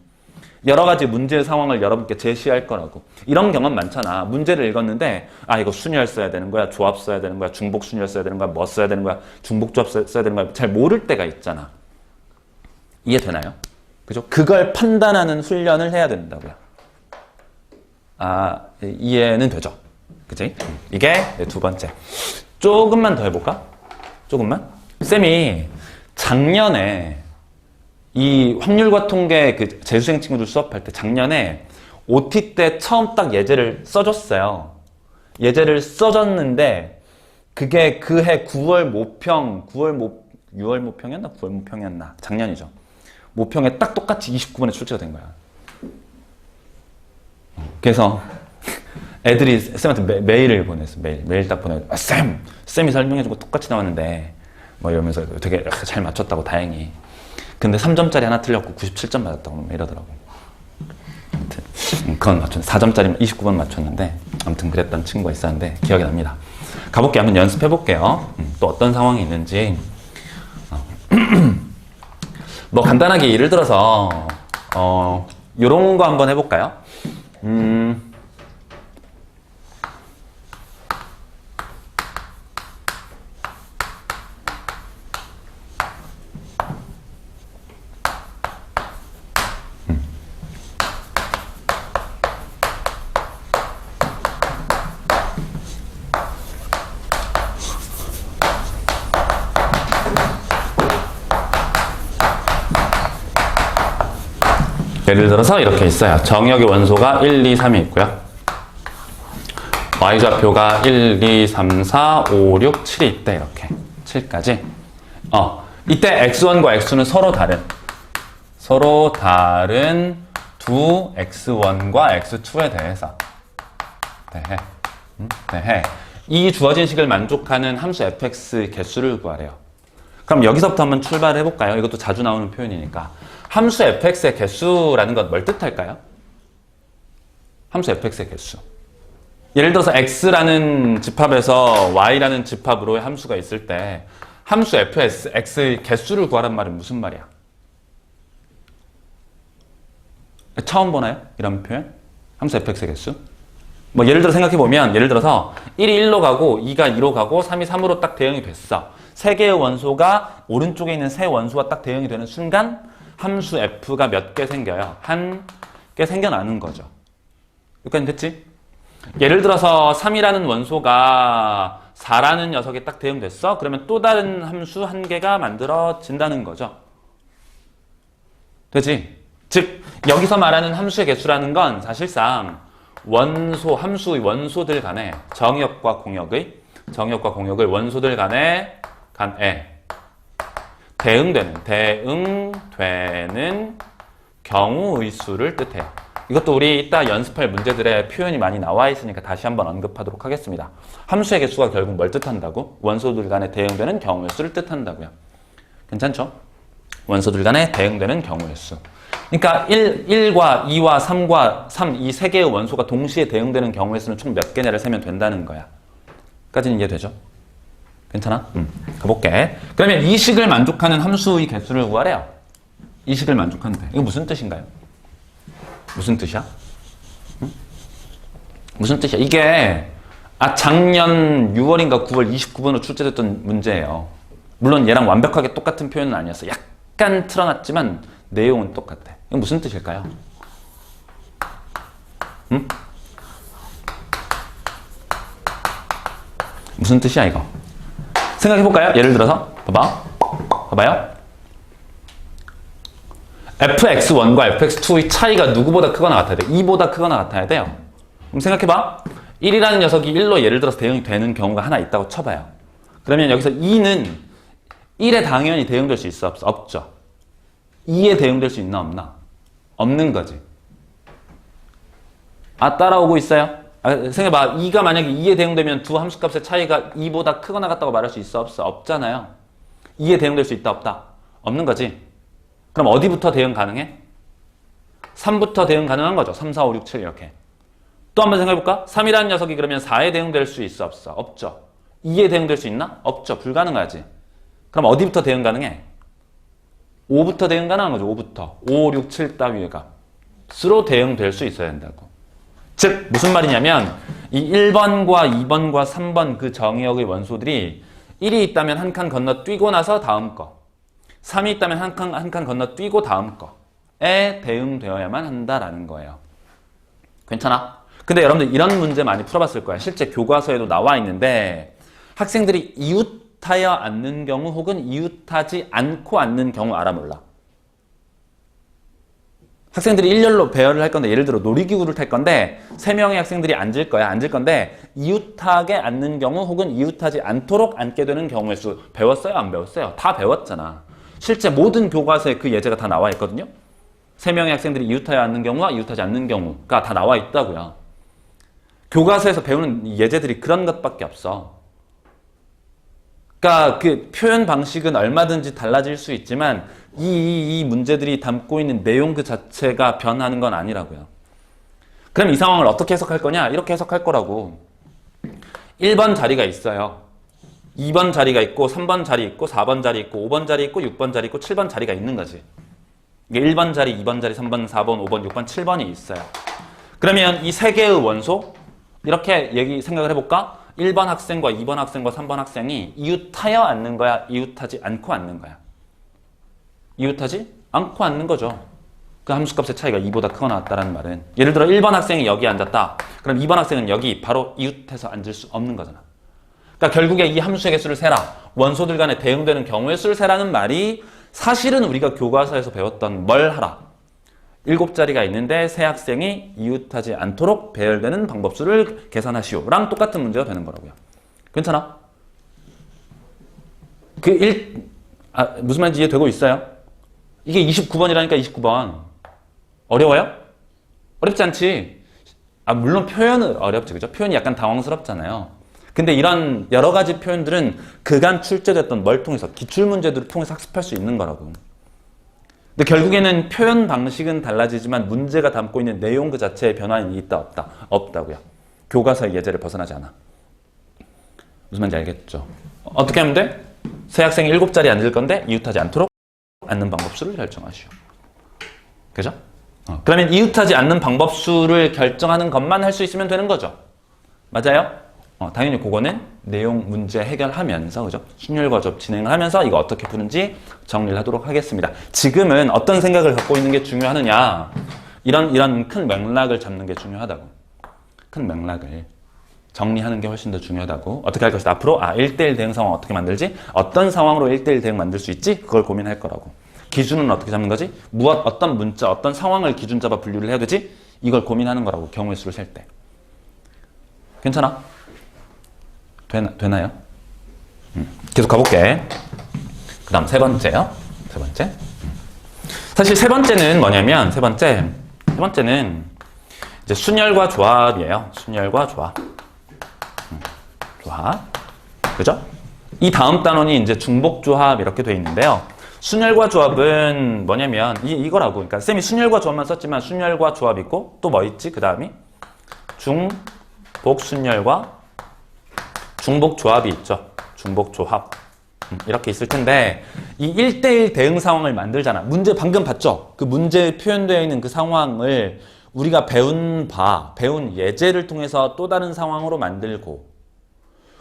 여러 가지 문제의 상황을 여러분께 제시할 거라고. 이런 경험 많잖아. 문제를 읽었는데 이거 순열 써야 되는 거야, 조합 써야 되는 거야, 중복 순열 써야 되는 거야, 뭐 써야 되는 거야, 중복 조합 써야 되는 거야. 잘 모를 때가 있잖아. 이해되나요? 그죠? 그걸 판단하는 훈련을 해야 된다고요. 이해는 되죠? 그치? 이게 두 번째. 조금만 더 해볼까? 조금만? 쌤이 작년에 이 확률과 통계 그 재수생 친구들 수업할 때 작년에 OT 때 처음 딱 예제를 써줬어요. 예제를 써줬는데 그게 그해 6월 모평이었나? 9월 모평이었나? 작년이죠. 모평에 딱 똑같이 29번에 출제가 된 거야. 그래서 애들이 쌤한테 메일을 보냈어. 메일 딱 보내고 쌤이 설명해주고 똑같이 나왔는데 뭐 이러면서 되게 잘 맞췄다고 다행히. 근데 3점짜리 하나 틀렸고 97점 맞았다고 이러더라고. 아무튼 그건 맞췄는데 4점짜리 29번 맞췄는데 아무튼 그랬던 친구가 있었는데 기억이 납니다. 가볼게요. 한번 연습해볼게요. 또 어떤 상황이 있는지. 뭐 간단하게 예를 들어서 요런 거 한번 해볼까요? 예를 들어서 이렇게 있어요. 정역의 원소가 1, 2, 3이 있고요. y좌표가 1, 2, 3, 4, 5, 6, 7이 있대. 이렇게 7까지. 이때 x1과 x2는 서로 다른 두 x1과 x2에 대해서 대해 이 주어진 식을 만족하는 함수 fx 개수를 구하래요. 그럼 여기서부터 한번 출발해 볼까요? 이것도 자주 나오는 표현이니까. 함수 fx의 개수라는 건 뭘 뜻할까요? 함수 fx의 개수. 예를 들어서 x라는 집합에서 y라는 집합으로의 함수가 있을 때 함수 fx의 개수를 구하란 말은 무슨 말이야? 처음 보나요? 이런 표현? 함수 fx의 개수? 뭐 예를 들어 생각해보면 예를 들어서 1이 1로 가고 2가 2로 가고 3이 3으로 딱 대응이 됐어. 세 개의 원소가 오른쪽에 있는 세 원소와 딱 대응이 되는 순간 함수 f가 몇 개 생겨요? 한 개 생겨나는 거죠. 여기까지 됐지? 예를 들어서 3이라는 원소가 4라는 녀석이 딱 대응됐어? 그러면 또 다른 함수 한 개가 만들어진다는 거죠. 되지? 즉 여기서 말하는 함수의 개수라는 건 사실상 함수의 원소들 간의 정역과 공역을 원소들 간에 대응되는 경우의 수를 뜻해요. 이것도 우리 이따 연습할 문제들의 표현이 많이 나와 있으니까 다시 한번 언급하도록 하겠습니다. 함수의 개수가 결국 뭘 뜻한다고? 원소들 간에 대응되는 경우의 수를 뜻한다고요. 괜찮죠? 원소들 간에 대응되는 경우의 수. 그러니까 1과 2와 3과 3, 이 세 개의 원소가 동시에 대응되는 경우의 수는 총 몇 개냐를 세면 된다는 거야. 까지는 이해되죠? 괜찮아? 가볼게. 그러면 이 식을 만족하는 함수의 개수를 구하래요. 이 식을 만족하는데. 이거 무슨 뜻인가요? 무슨 뜻이야? 무슨 뜻이야? 이게 작년 6월인가 9월 29번으로 출제됐던 문제예요. 물론 얘랑 완벽하게 똑같은 표현은 아니었어. 약간 틀어놨지만 내용은 똑같아. 이건 무슨 뜻일까요? 무슨 뜻이야 이거? 생각해볼까요? 예를 들어서 봐봐요. fx1과 fx2의 차이가 누구보다 크거나 같아야 돼? 2보다 크거나 같아야 돼요. 그럼 생각해봐. 1이라는 녀석이 1로 예를 들어서 대응이 되는 경우가 하나 있다고 쳐봐요. 그러면 여기서 2는 1에 당연히 대응될 수 있어? 없어? 없죠. 2에 대응될 수 있나 없나? 없는 거지. 따라오고 있어요? 생각해봐. 2가 만약에 2에 대응되면 두 함수값의 차이가 2보다 크거나 같다고 말할 수 있어? 없어? 없잖아요. 2에 대응될 수 있다? 없다? 없는 거지. 그럼 어디부터 대응 가능해? 3부터 대응 가능한 거죠. 3, 4, 5, 6, 7 이렇게. 또 한번 생각해볼까? 3이라는 녀석이 그러면 4에 대응될 수 있어? 없어? 없죠. 2에 대응될 수 있나? 없죠. 불가능하지. 그럼 어디부터 대응 가능해? 5부터 대응 가능한 거죠. 5부터. 5, 6, 7 따위가 수로 대응될 수 있어야 된다고. 즉 무슨 말이냐면 이 1번과 2번과 3번 그 정의역의 원소들이 1이 있다면 한 칸 건너뛰고 나서 다음 거, 3이 있다면 한 칸 건너뛰고 다음 거에 대응되어야만 한다라는 거예요. 괜찮아? 근데 여러분들 이런 문제 많이 풀어봤을 거야. 실제 교과서에도 나와 있는데 학생들이 이웃하여 앉는 경우 혹은 이웃하지 않고 앉는 경우 알아 몰라? 학생들이 일렬로 배열을 할 건데 예를 들어 놀이기구를 탈 건데 3명의 학생들이 앉을 건데 이웃하게 앉는 경우 혹은 이웃하지 않도록 앉게 되는 경우의 수 배웠어요? 안 배웠어요? 다 배웠잖아. 실제 모든 교과서에 그 예제가 다 나와 있거든요. 3명의 학생들이 이웃하여 앉는 경우와 이웃하지 않는 경우가 다 나와 있다고요. 교과서에서 배우는 예제들이 그런 것밖에 없어. 그러니까 그 표현 방식은 얼마든지 달라질 수 있지만 이 문제들이 담고 있는 내용 그 자체가 변하는 건 아니라고요. 그럼 이 상황을 어떻게 해석할 거냐? 이렇게 해석할 거라고. 1번 자리가 있어요. 2번 자리가 있고 3번 자리 있고 4번 자리 있고 5번 자리 있고 6번 자리 있고 7번 자리가 있는 거지. 이게 1번 자리, 2번 자리, 3번, 4번, 5번, 6번, 7번이 있어요. 그러면 이 세 개의 원소 이렇게 생각을 해볼까? 1번 학생과 2번 학생과 3번 학생이 이웃하여 앉는 거야? 이웃하지 않고 앉는 거야? 이웃하지 않고 앉는 거죠. 그 함수값의 차이가 2보다 크거나 같다는 말은 예를 들어 1번 학생이 여기 앉았다. 그럼 2번 학생은 여기 바로 이웃해서 앉을 수 없는 거잖아. 그러니까 결국에 이 함수의 개수를 세라. 원소들 간에 대응되는 경우의 수를 세라는 말이 사실은 우리가 교과서에서 배웠던 뭘 하라. 7자리가 있는데 세 학생이 이웃하지 않도록 배열되는 방법수를 계산하시오. 랑 똑같은 문제가 되는 거라고요. 괜찮아? 무슨 말인지 이해되고 있어요? 이게 29번이라니까 29번. 어려워요? 어렵지 않지? 물론 표현은 어렵지. 그죠? 표현이 약간 당황스럽잖아요. 근데 이런 여러 가지 표현들은 그간 출제됐던 뭘 통해서 기출문제들을 통해서 학습할 수 있는 거라고. 근데 결국에는 표현 방식은 달라지지만 문제가 담고 있는 내용 그 자체의 변화는 있다 없다? 없다고요. 교과서의 예제를 벗어나지 않아. 무슨 말인지 알겠죠? 어떻게 하면 돼? 세 학생이 7자리에 앉을 건데 이웃하지 않도록 앉는 방법수를 결정하시오. 그죠? 그러면 이웃하지 않는 방법수를 결정하는 것만 할 수 있으면 되는 거죠. 맞아요? 당연히 그거는 내용 문제 해결하면서 그죠? 순열 과정 진행을 하면서 이거 어떻게 푸는지 정리를 하도록 하겠습니다. 지금은 어떤 생각을 갖고 있는 게 중요하느냐? 이런 큰 맥락을 잡는 게 중요하다고. 큰 맥락을. 정리하는 게 훨씬 더 중요하다고. 어떻게 할 것이다. 앞으로 1대1 대응 상황 어떻게 만들지? 어떤 상황으로 1대1 대응 만들 수 있지? 그걸 고민할 거라고. 기준은 어떻게 잡는 거지? 어떤 문자, 어떤 상황을 기준 잡아 분류를 해야 되지? 이걸 고민하는 거라고. 경우의 수를 셀 때. 괜찮아? 되나요? 계속 가볼게. 그 다음 세 번째요. 세 번째. 사실 세 번째는 뭐냐면, 세 번째는 이제 순열과 조합이에요. 순열과 조합. 조합. 그죠? 이 다음 단원이 이제 중복조합 이렇게 돼 있는데요. 순열과 조합은 뭐냐면, 이거라고. 그러니까 쌤이 순열과 조합만 썼지만 순열과 조합 있고, 또 뭐 있지? 그 다음이? 중복순열과 중복조합이 있죠. 중복조합. 이렇게 있을 텐데, 이 1대1 대응 상황을 만들잖아. 문제 방금 봤죠? 그 문제에 표현되어 있는 그 상황을 우리가 배운 예제를 통해서 또 다른 상황으로 만들고.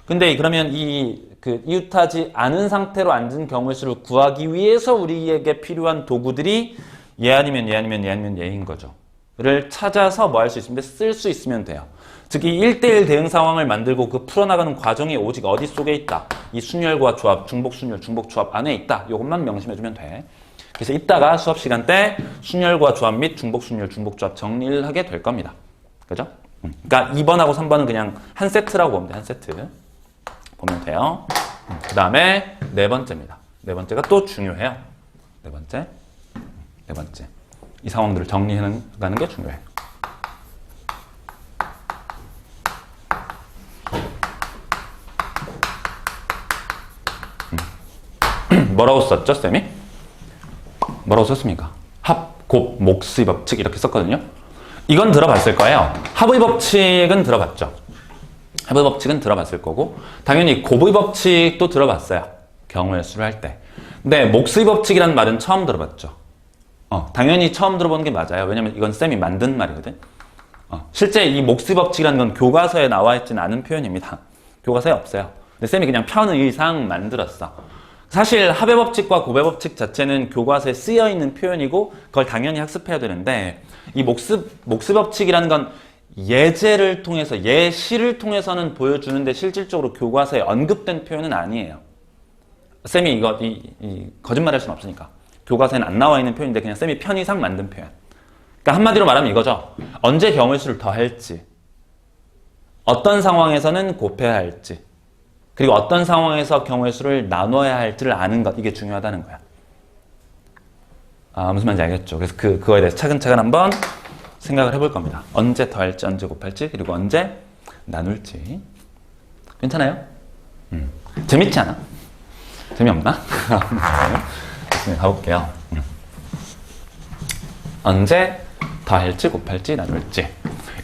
근데 그러면 이웃하지 않은 상태로 앉은 경우의 수를 구하기 위해서 우리에게 필요한 도구들이 얘 아니면 얘 아니면 얘 아니면 얘인 거죠. 를 찾아서 뭐 할 수 있으면 쓸 수 있으면 돼요. 즉, 이 1대1 대응 상황을 만들고 그 풀어나가는 과정이 오직 어디 속에 있다. 이 순열과 조합, 중복순열, 중복조합 안에 있다. 이것만 명심해주면 돼. 그래서 이따가 수업 시간 때 순열과 조합 및 중복순열, 중복조합 정리를 하게 될 겁니다. 그죠? 그러니까 2번하고 3번은 그냥 한 세트라고 보면 돼. 한 세트. 보면 돼요. 그 다음에 네 번째입니다. 네 번째가 또 중요해요. 네 번째. 이 상황들을 정리해가는 게 중요해. 뭐라고 썼죠, 쌤이? 뭐라고 썼습니까? 합, 곱, 목수의 법칙 이렇게 썼거든요. 이건 들어봤을 거예요. 합의 법칙은 들어봤죠. 합의 법칙은 들어봤을 거고, 당연히 곱의 법칙도 들어봤어요. 경우의 수를 할 때. 근데 목수의 법칙이라는 말은 처음 들어봤죠. 당연히 처음 들어보는 게 맞아요. 왜냐면 이건 쌤이 만든 말이거든. 실제 이 목수의 법칙이라는 건 교과서에 나와 있지는 않은 표현입니다. 교과서에 없어요. 근데 쌤이 그냥 편의상 만들었어. 사실 합의 법칙과 곱의 법칙 자체는 교과서에 쓰여 있는 표현이고 그걸 당연히 학습해야 되는데, 이 목수 법칙이라는 건 예제를 통해서, 예시를 통해서는 보여주는데 실질적으로 교과서에 언급된 표현은 아니에요. 쌤이 거짓말할 수는 없으니까. 교과서에는 안 나와 있는 표현인데 그냥 쌤이 편의상 만든 표현. 그러니까 한마디로 말하면 이거죠. 언제 경우의 수를 더할지, 어떤 상황에서는 곱해야 할지, 그리고 어떤 상황에서 경우의 수를 나눠야 할지를 아는 것, 이게 중요하다는 거야. 무슨 말인지 알겠죠? 그래서 그거에 대해서 차근차근 한번 생각을 해볼 겁니다. 언제 더할지, 언제 곱할지, 그리고 언제 나눌지. 괜찮아요? 재밌지 않아? 재미없나? 가볼게요. 언제 더할지, 곱할지, 나눌지.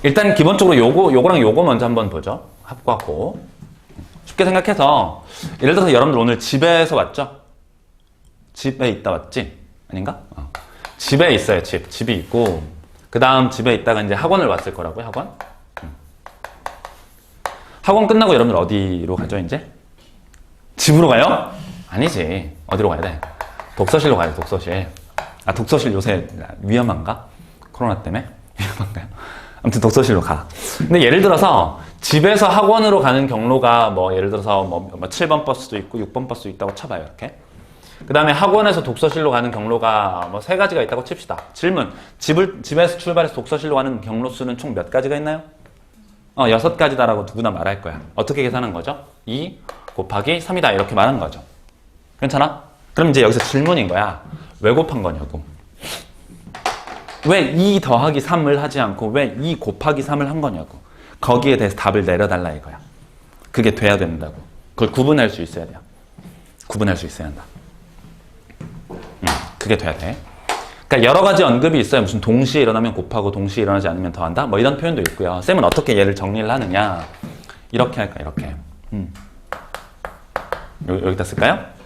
일단 기본적으로 요거랑 요거 먼저 한번 보죠. 합과 곱. 쉽게 생각해서, 예를 들어서 여러분들 오늘 집에서 왔죠? 집에 있다 왔지? 아닌가? 집에 있어요, 집이 있고, 그 다음 집에 있다가 이제 학원을 왔을 거라고요, 학원? 학원 끝나고 여러분들 어디로 가죠, 이제? 집으로 가요? 아니지. 어디로 가야 돼? 독서실로 가요, 독서실. 독서실 요새 위험한가? 코로나 때문에? 위험한가요? 아무튼 독서실로 가. 근데 예를 들어서 집에서 학원으로 가는 경로가 예를 들어서 7번 버스도 있고 6번 버스도 있다고 쳐봐요, 이렇게. 그 다음에 학원에서 독서실로 가는 경로가 3가지가 있다고 칩시다. 질문. 집에서 출발해서 독서실로 가는 경로 수는 총 몇 가지가 있나요? 6가지다라고 누구나 말할 거야. 어떻게 계산한 거죠? 2 곱하기 3이다. 이렇게 말한 거죠. 괜찮아? 그럼 이제 여기서 질문인 거야. 왜 곱한 거냐고. 왜 2 더하기 3을 하지 않고 왜 2 곱하기 3을 한 거냐고. 거기에 대해서 답을 내려달라 이거야. 그게 돼야 된다고. 그걸 구분할 수 있어야 돼요. 구분할 수 있어야 한다. 그게 돼야 돼. 그러니까 여러 가지 언급이 있어요. 무슨 동시에 일어나면 곱하고 동시에 일어나지 않으면 더한다? 이런 표현도 있고요. 쌤은 어떻게 얘를 정리를 하느냐. 이렇게 할까, 이렇게. 여기다 쓸까요?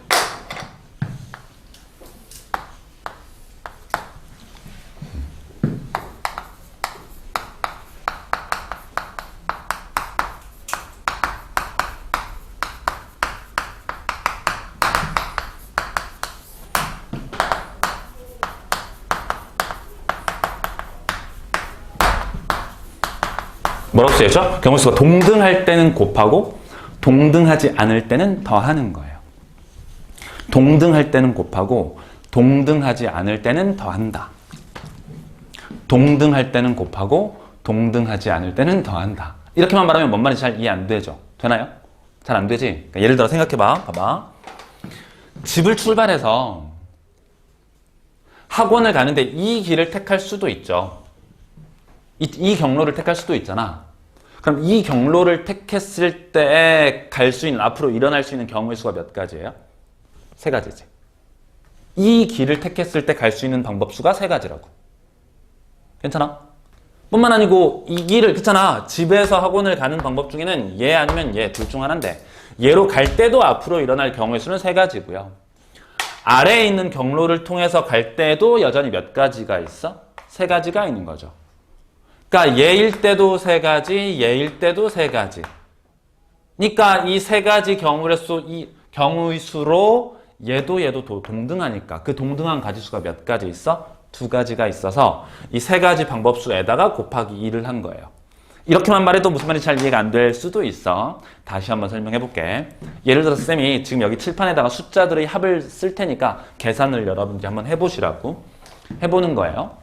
뭐라고 쓰여있죠? 경우의 수가 동등할 때는 곱하고 동등하지 않을 때는 더하는 거예요. 동등할 때는 곱하고 동등하지 않을 때는 더한다. 동등할 때는 곱하고 동등하지 않을 때는 더한다. 이렇게만 말하면 뭔 말인지 잘 이해 안 되죠? 되나요? 잘 안 되지? 그러니까 예를 들어 생각해봐. 봐봐. 집을 출발해서 학원을 가는데 이 길을 택할 수도 있죠. 이 경로를 택할 수도 있잖아. 그럼 이 경로를 택했을 때 갈 수 있는, 앞으로 일어날 수 있는 경우의 수가 몇 가지예요? 세 가지지. 이 길을 택했을 때 갈 수 있는 방법 수가 세 가지라고. 괜찮아? 뿐만 아니고 이 길을, 그렇잖아. 집에서 학원을 가는 방법 중에는 얘 아니면 얘 둘 중 하나인데 얘로 갈 때도 앞으로 일어날 경우의 수는 세 가지고요. 아래에 있는 경로를 통해서 갈 때도 여전히 몇 가지가 있어? 세 가지가 있는 거죠. 그러니까 얘일 때도 세 가지, 얘일 때도 세 가지. 그러니까 이 세 가지 경우의 수로 얘도 동등하니까 그 동등한 가지수가 몇 가지 있어? 두 가지가 있어서 이 세 가지 방법수에다가 곱하기 2를 한 거예요. 이렇게만 말해도 무슨 말인지 잘 이해가 안 될 수도 있어. 다시 한번 설명해 볼게. 예를 들어서 쌤이 지금 여기 칠판에다가 숫자들의 합을 쓸 테니까 계산을 여러분들이 한번 해보시라고 해보는 거예요.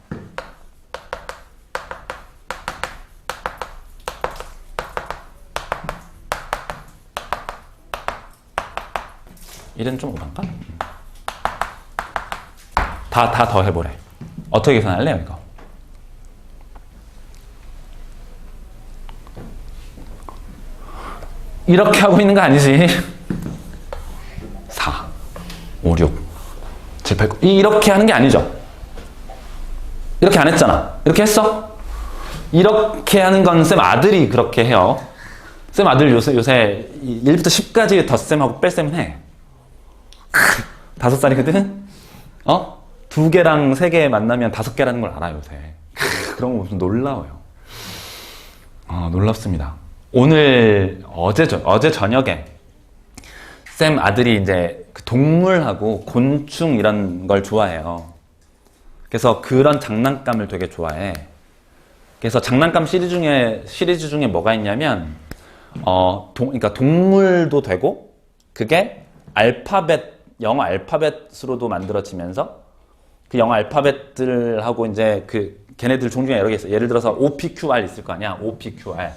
이래는 좀 오반가? 다 더 해보래. 어떻게 계산할래요, 이거? 이렇게 하고 있는 거 아니지? 4, 5, 6, 7, 8, 9. 이렇게 하는 게 아니죠? 이렇게 안 했잖아. 이렇게 했어? 이렇게 하는 건 쌤 아들이 그렇게 해요. 쌤 아들 요새 1부터 10까지 덧셈하고 뺄셈은 해. 5살이거든? 2개랑 3개 만나면 5개라는 걸 알아요, 요새. 그런 거 무슨 놀라워요. 놀랍습니다. 어제 저녁에 쌤 아들이 이제 동물하고 곤충 이런 걸 좋아해요. 그래서 그런 장난감을 되게 좋아해. 그래서 장난감 시리즈 중에 뭐가 있냐면, 그러니까 동물도 되고, 그게 영어 알파벳으로도 만들어지면서, 그 영어 알파벳들하고 이제 걔네들 종류가 여러 개 있어요. 예를 들어서 OPQR 있을 거 아니야? OPQR.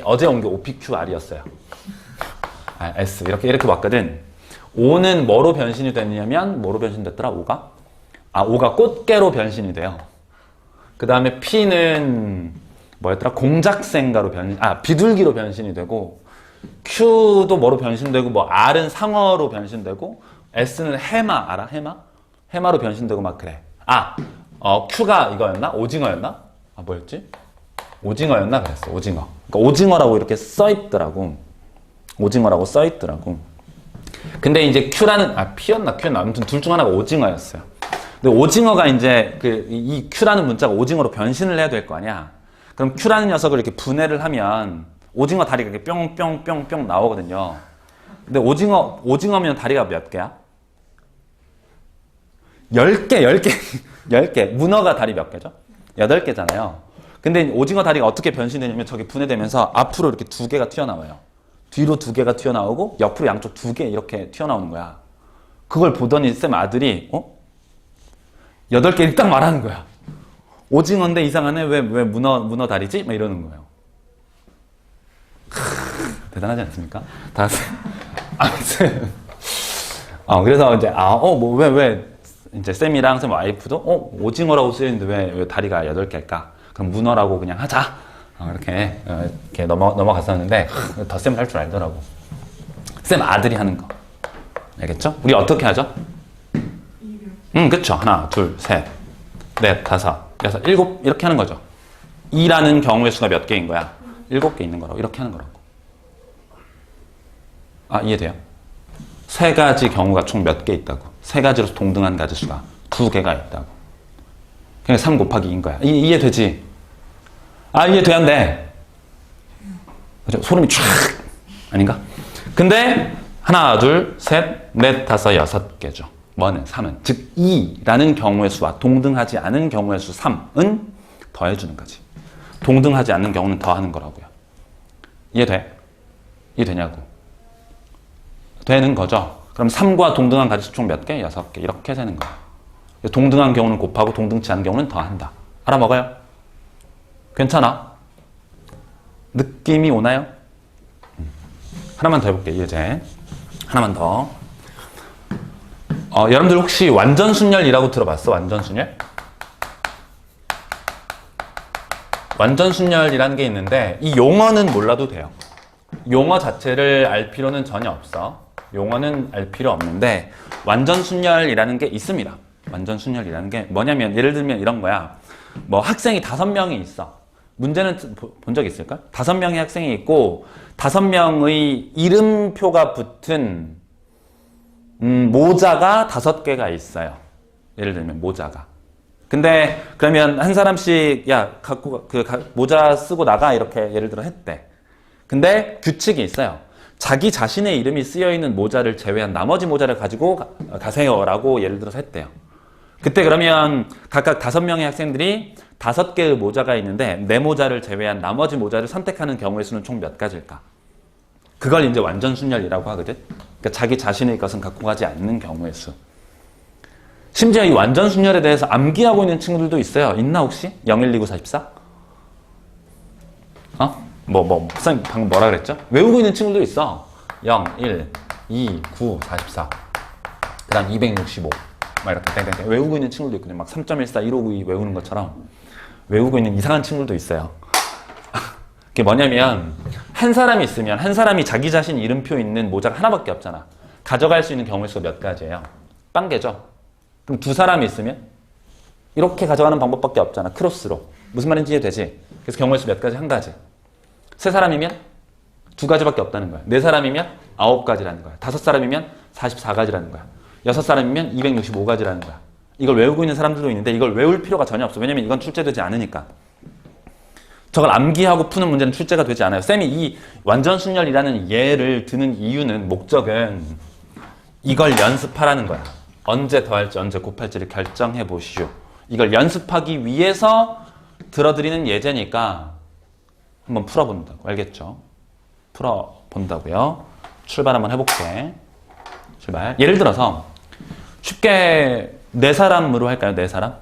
어제 온 게 OPQR이었어요. S. 이렇게 왔거든. O는 뭐로 변신이 됐냐면, 뭐로 변신됐더라, O가? O가 꽃게로 변신이 돼요. 그 다음에 P는 뭐였더라? 공작생가로 비둘기로 변신이 되고, Q도 뭐로 변신되고, R은 상어로 변신되고, S는 해마, 알아? 해마로 변신되고 막 그래. Q가 이거였나? 오징어였나? 뭐였지? 오징어였나? 그랬어, 오징어. 그러니까 오징어라고 이렇게 써있더라고. 오징어라고 써있더라고. 근데 이제 P였나? 아무튼 둘 중 하나가 오징어였어요. 근데 오징어가 이제 이 Q라는 문자가 오징어로 변신을 해야 될 거 아니야. 그럼 Q라는 녀석을 이렇게 분해를 하면 오징어 다리가 이렇게 뿅뿅뿅뿅 나오거든요. 근데 오징어면 다리가 몇 개야? 10개. 문어가 다리 몇 개죠? 8개잖아요. 근데 오징어 다리가 어떻게 변신되냐면 저게 분해되면서 앞으로 이렇게 2개가 튀어나와요. 뒤로 2개가 튀어나오고 옆으로 양쪽 2개 이렇게 튀어나오는 거야. 그걸 보더니 쌤 아들이 8개 딱 말하는 거야. 오징어인데 이상하네. 왜 문어 다리지? 막 이러는 거예요. 대단하지 않습니까? 아무튼 그래서 이제 왜 이제 쌤이랑 쌤 와이프도 오징어라고 쓰여있는데 왜 다리가 8개일까? 그럼 문어라고 그냥 하자. 이렇게 넘어갔었는데 덧셈을 할 줄 알더라고. 쌤 아들이 하는 거. 알겠죠? 우리 어떻게 하죠? 그쵸. 하나, 둘, 셋, 넷, 다섯, 여섯, 일곱 이렇게 하는 거죠. 2라는 경우의 수가 몇 개인 거야? 7개 있는 거라고. 이렇게 하는 거라고. 이해돼요? 세 가지 경우가 총 몇 개 있다고. 세 가지로 동등한 가지수가 2개가 있다고. 그냥 3 곱하기 2인 거야. 이해되지? 이해돼야 안 돼. 그죠? 소름이 쫙. 아닌가? 근데 하나, 둘, 셋, 넷, 다섯, 6개죠. 뭐는? 3은. 즉 2라는 경우의 수와 동등하지 않은 경우의 수 3은 더해주는 거지. 동등하지 않는 경우는 더하는 거라고요. 이해돼? 이해되냐고. 되는 거죠. 그럼 3과 동등한 가지수 총 몇 개? 6개. 이렇게 세는 거예요. 동등한 경우는 곱하고 동등치 않은 경우는 더한다. 알아먹어요? 괜찮아? 느낌이 오나요? 하나만 더 해볼게요. 이제 하나만 더. 여러분들 혹시 완전순열이라고 들어봤어? 완전순열? 완전순열이라는 게 있는데 이 용어는 몰라도 돼요. 용어 자체를 알 필요는 전혀 없어. 용어는 알 필요 없는데 완전순열이라는 게 있습니다. 완전순열이라는 게 뭐냐면 예를 들면 이런 거야. 뭐 학생이 5명이 있어. 문제는 본 적 있을까? 5명의 학생이 있고 5명의 이름표가 붙은 모자가 5개가 있어요. 예를 들면 모자가. 근데 그러면 한 사람씩 야 갖고 모자 쓰고 나가 이렇게 예를 들어 했대. 근데 규칙이 있어요. 자기 자신의 이름이 쓰여 있는 모자를 제외한 나머지 모자를 가지고 가세요라고 예를 들어서 했대요. 그때 그러면 각각 5명의 학생들이 5개의 모자가 있는데 내 모자를 제외한 나머지 모자를 선택하는 경우의 수는 총 몇 가지일까? 그걸 이제 완전순열이라고 하거든. 그러니까 자기 자신의 것은 갖고 가지 않는 경우의 수. 심지어 이 완전순열에 대해서 암기하고 있는 친구들도 있어요. 있나 혹시? 0, 1, 2, 9, 44? 선생님 방금 뭐라 그랬죠? 외우고 있는 친구도 있어. 0, 1, 2, 9, 44. 그 다음 265. 막 이렇게 땡땡땡. 외우고 있는 친구도 있거든요. 막 3.14, 1592 외우는 것처럼 외우고 있는 이상한 친구도 있어요. 그게 뭐냐면 한 사람이 있으면 한 사람이 자기 자신 이름표 있는 모자가 하나밖에 없잖아. 가져갈 수 있는 경우의 수가 몇 가지예요? 빵개죠? 그럼 2사람이 있으면 이렇게 가져가는 방법밖에 없잖아. 크로스로. 무슨 말인지 이해되지? 그래서 경우의 수 몇 가지? 한 가지. 3사람이면 2가지밖에 없다는 거야. 4사람이면 9가지라는 거야. 5사람이면 44가지라는 거야. 6사람이면 265가지라는 거야. 이걸 외우고 있는 사람들도 있는데 이걸 외울 필요가 전혀 없어. 왜냐면 이건 출제되지 않으니까. 저걸 암기하고 푸는 문제는 출제가 되지 않아요. 쌤이 이 완전순열이라는 예를 드는 이유는, 목적은 이걸 연습하라는 거야. 언제 더할지 언제 곱할지를 결정해 보시오. 이걸 연습하기 위해서 들어드리는 예제니까 한번 풀어본다고. 알겠죠? 풀어본다고요. 출발 한번 해볼게. 출발. 예를 들어서 쉽게 4사람으로 할까요? 4사람?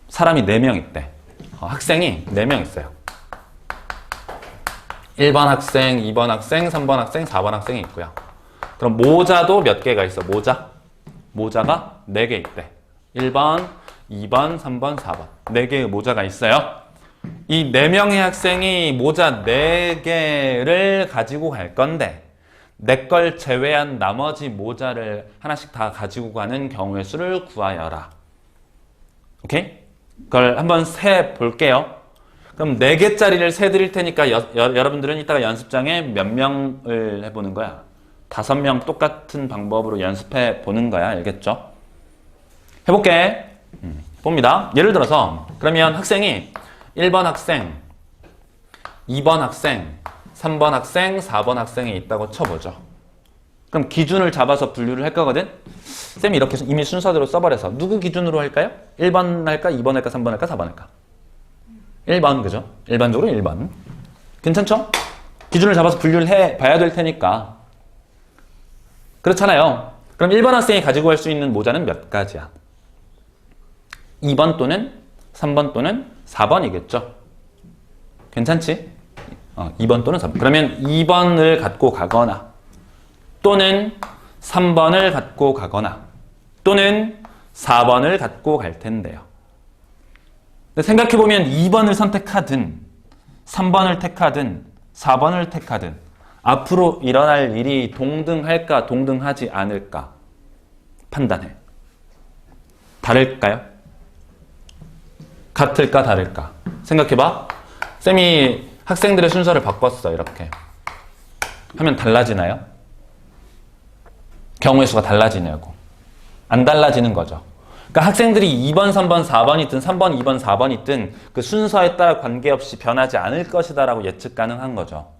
사람이 4명 있대. 학생이 4명 있어요. 1번 학생, 2번 학생, 3번 학생, 4번 학생이 있고요. 그럼 모자도 몇 개가 있어? 모자가 4개 있대. 1번, 2번, 3번, 4번. 4개의 모자가 있어요. 이 4명의 학생이 모자 4개를 가지고 갈 건데 내 걸 제외한 나머지 모자를 하나씩 다 가지고 가는 경우의 수를 구하여라. 오케이? 그걸 한번 세 볼게요. 그럼 4개짜리를 세 드릴 테니까 여러분들은 이따가 연습장에 몇 명을 해보는 거야? 5명 똑같은 방법으로 연습해 보는 거야. 알겠죠? 해볼게. 봅니다. 예를 들어서 그러면 학생이 1번 학생, 2번 학생, 3번 학생, 4번 학생이 있다고 쳐보죠. 그럼 기준을 잡아서 분류를 할 거거든? 쌤이 이렇게 이미 순서대로 써버려서 누구 기준으로 할까요? 1번 할까? 2번 할까? 3번 할까? 4번 할까? 1번, 그죠? 일반적으로 1번. 괜찮죠? 기준을 잡아서 분류를 해봐야 될 테니까. 그렇잖아요. 그럼 1번 학생이 가지고 갈 수 있는 모자는 몇 가지야? 2번 또는 3번 또는 4번이겠죠? 괜찮지? 2번 또는 3번. 그러면 2번을 갖고 가거나 또는 3번을 갖고 가거나 또는 4번을 갖고 갈 텐데요. 생각해보면 2번을 선택하든 3번을 택하든 4번을 택하든 앞으로 일어날 일이 동등할까 동등하지 않을까 판단해. 다를까요? 같을까 다를까? 생각해봐. 쌤이 학생들의 순서를 바꿨어. 이렇게 하면 달라지나요? 경우의 수가 달라지냐고. 안 달라지는 거죠. 그러니까 학생들이 2번, 3번, 4번이든 3번, 2번, 4번이든 그 순서에 따라 관계없이 변하지 않을 것이다 라고 예측 가능한 거죠.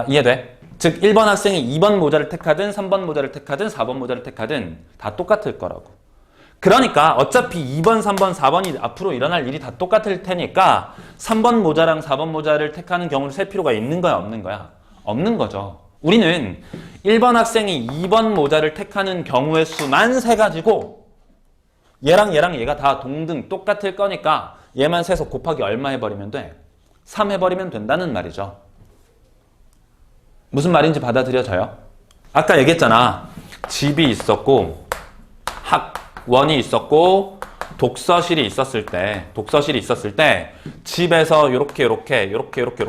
이해돼? 즉 1번 학생이 2번 모자를 택하든 3번 모자를 택하든 4번 모자를 택하든 다 똑같을 거라고. 그러니까 어차피 2번, 3번, 4번이 앞으로 일어날 일이 다 똑같을 테니까 3번 모자랑 4번 모자를 택하는 경우를 셀 필요가 있는 거야, 없는 거야? 없는 거죠. 우리는 1번 학생이 2번 모자를 택하는 경우의 수만 세가지고 얘랑 얘가 다 동등 똑같을 거니까 얘만 세서 곱하기 얼마 해버리면 돼? 3 해버리면 된다는 말이죠. 무슨 말인지 받아들여져요? 아까 얘기했잖아. 집이 있었고 학원이 있었고 독서실이 있었을 때 집에서 이렇게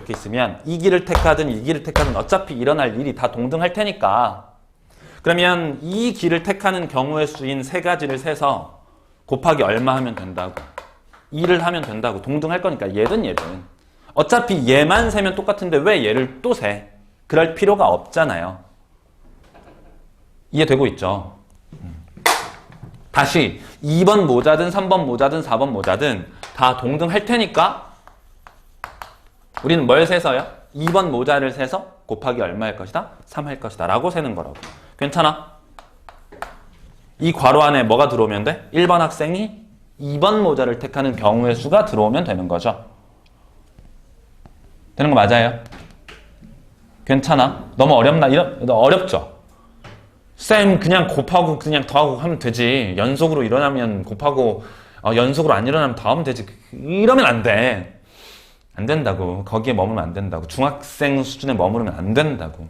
있으면 이 길을 택하든 이 길을 택하든 어차피 일어날 일이 다 동등할 테니까 그러면 이 길을 택하는 경우의 수인 세 가지를 세서 곱하기 얼마 하면 된다고 2를 하면 된다고 동등할 거니까 얘든 어차피 얘만 세면 똑같은데 왜 얘를 또 세? 그럴 필요가 없잖아요. 이해되고 있죠? 다시 2번 모자든 3번 모자든 4번 모자든 다 동등할 테니까 우리는 뭘 세서요? 2번 모자를 세서 곱하기 얼마 할 것이다? 3 할 것이다 라고 세는 거라고. 괜찮아? 이 괄호 안에 뭐가 들어오면 돼? 1번 학생이 2번 모자를 택하는 경우의 수가 들어오면 되는 거죠. 되는 거 맞아요? 괜찮아? 너무 어렵나? 어렵죠? 쌤 그냥 곱하고 그냥 더하고 하면 되지. 연속으로 일어나면 곱하고 연속으로 안 일어나면 더하면 되지. 이러면 안 돼. 안 된다고. 거기에 머무르면 안 된다고. 중학생 수준에 머무르면 안 된다고.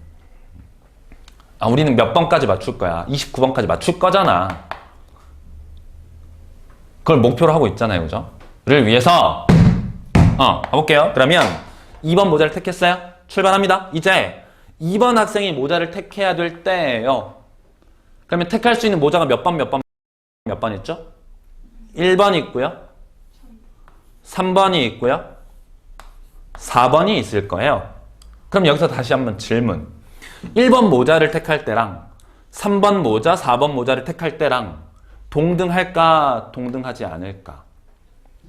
우리는 몇 번까지 맞출 거야? 29번까지 맞출 거잖아. 그걸 목표로 하고 있잖아요. 그죠? 를 위해서 가볼게요. 그러면 2번 모자를 택했어요? 출발합니다. 이제 2번 학생이 모자를 택해야 될 때예요. 그러면 택할 수 있는 모자가 몇 번 있죠? 1번이 있고요. 3번이 있고요. 4번이 있을 거예요. 그럼 여기서 다시 한번 질문. 1번 모자를 택할 때랑 3번 모자, 4번 모자를 택할 때랑 동등할까? 동등하지 않을까?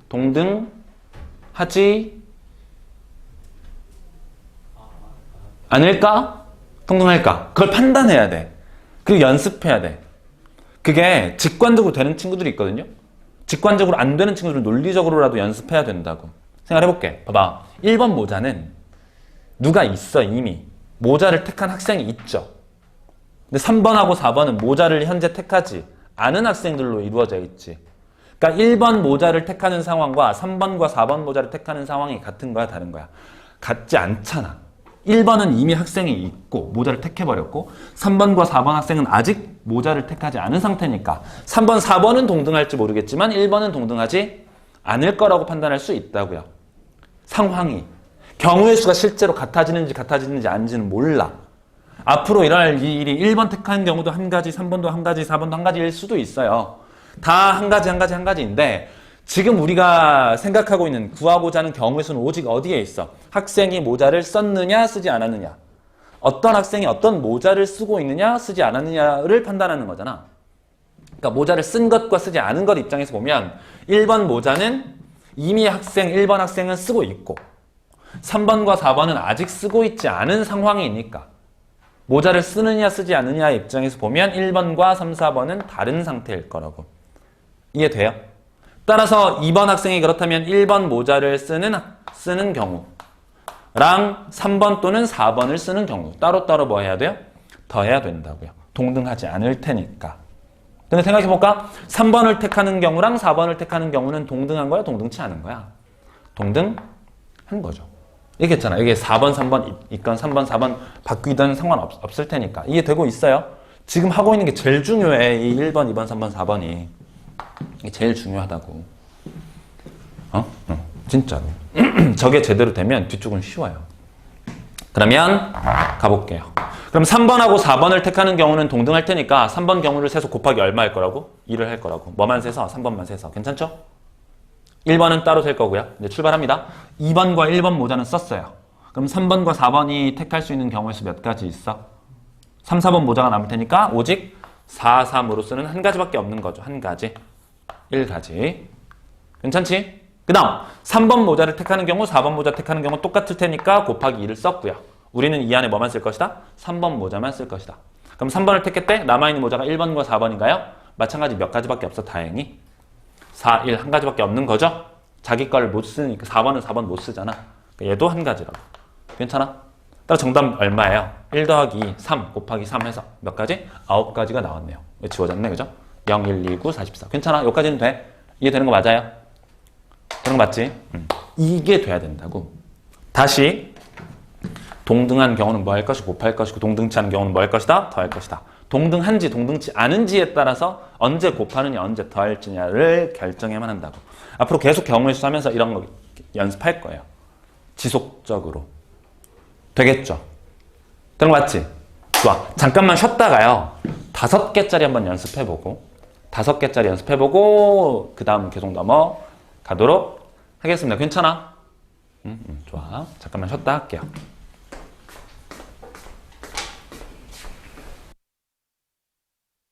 동등하지 않을까? 동등할까? 그걸 판단해야 돼. 그리고 연습해야 돼. 그게 직관적으로 되는 친구들이 있거든요. 직관적으로 안 되는 친구들은 논리적으로라도 연습해야 된다고. 생각해볼게. 봐봐. 1번 모자는 누가 있어 이미. 모자를 택한 학생이 있죠. 근데 3번하고 4번은 모자를 현재 택하지 않은 학생들로 이루어져 있지. 그러니까 1번 모자를 택하는 상황과 3번과 4번 모자를 택하는 상황이 같은 거야, 다른 거야? 같지 않잖아. 1번은 이미 학생이 있고 모자를 택해버렸고 3번과 4번 학생은 아직 모자를 택하지 않은 상태니까 3번, 4번은 동등할지 모르겠지만 1번은 동등하지 않을 거라고 판단할 수 있다고요. 상황이. 경우의 수가 실제로 같아지는지 아닌지는 몰라. 앞으로 일어날 일이 1번 택하는 경우도 한 가지, 3번도 한 가지, 4번도 한 가지일 수도 있어요. 다 한 가지인데 지금 우리가 생각하고 있는 구하고자 하는 경우의 수는 오직 어디에 있어? 학생이 모자를 썼느냐 쓰지 않았느냐. 어떤 학생이 어떤 모자를 쓰고 있느냐 쓰지 않았느냐를 판단하는 거잖아. 그러니까 모자를 쓴 것과 쓰지 않은 것 입장에서 보면 1번 모자는 이미 1번 학생은 쓰고 있고 3번과 4번은 아직 쓰고 있지 않은 상황이니까 모자를 쓰느냐 쓰지 않느냐 입장에서 보면 1번과 3, 4번은 다른 상태일 거라고. 이해돼요? 따라서 2번 학생이 그렇다면 1번 모자를 쓰는 경우랑 3번 또는 4번을 쓰는 경우 따로따로 뭐 해야 돼요? 더해야 된다고요. 동등하지 않을 테니까. 근데 생각해볼까? 3번을 택하는 경우랑 4번을 택하는 경우는 동등한 거야? 동등치 않은 거야? 동등한 거죠. 얘기했잖아. 이게 4번, 3번 있건 3번, 4번 바뀌든 상관없을 테니까. 이해되고 있어요? 지금 하고 있는 게 제일 중요해. 이 1번, 2번, 3번, 4번이. 이게 제일 중요하다고. 진짜로. 저게 제대로 되면 뒤쪽은 쉬워요. 그러면 가볼게요. 그럼 3번하고 4번을 택하는 경우는 동등할 테니까 3번 경우를 세서 곱하기 얼마 할 거라고? 2를 할 거라고. 뭐만 세서? 3번만 세서. 괜찮죠? 1번은 따로 셀 거고요. 이제 출발합니다. 2번과 1번 모자는 썼어요. 그럼 3번과 4번이 택할 수 있는 경우의 수 몇 가지 있어? 3, 4번 모자가 남을 테니까 오직 4, 3으로 쓰는 한 가지밖에 없는 거죠. 한 가지. 1가지. 괜찮지? 그 다음 3번 모자를 택하는 경우 4번 모자 택하는 경우 똑같을 테니까 곱하기 2를 썼고요. 우리는 이 안에 뭐만 쓸 것이다? 3번 모자만 쓸 것이다. 그럼 3번을 택했대? 남아있는 모자가 1번과 4번인가요? 마찬가지 몇 가지밖에 없어, 다행히. 4, 1, 한 가지밖에 없는 거죠? 자기 걸 못 쓰니까 4번은 4번 못 쓰잖아. 얘도 한 가지라고. 괜찮아? 따라 정답 얼마예요? 1 더하기 3 곱하기 3 해서 몇 가지? 9가지가 나왔네요. 지워졌네, 그죠? 0, 1, 2, 9, 44. 괜찮아? 여기까지는 돼? 이해되는 거 맞아요? 되는 거 맞지? 이게 돼야 된다고. 다시 동등한 경우는 뭐 할 것이고 곱할 것이고 동등치 않은 경우는 뭐 할 것이다? 더할 것이다. 동등한지 동등치 않은지에 따라서 언제 곱하느냐 언제 더할지냐를 결정해야만 한다고. 앞으로 계속 경우의 수 하면서 이런 거 연습할 거예요. 지속적으로. 되겠죠? 되는 거 맞지? 좋아. 잠깐만 쉬었다가요. 5개짜리 한번 연습해보고 5개짜리 연습해보고 그 다음 계속 넘어가도록 하겠습니다. 괜찮아? 좋아. 잠깐만 쉬었다 할게요.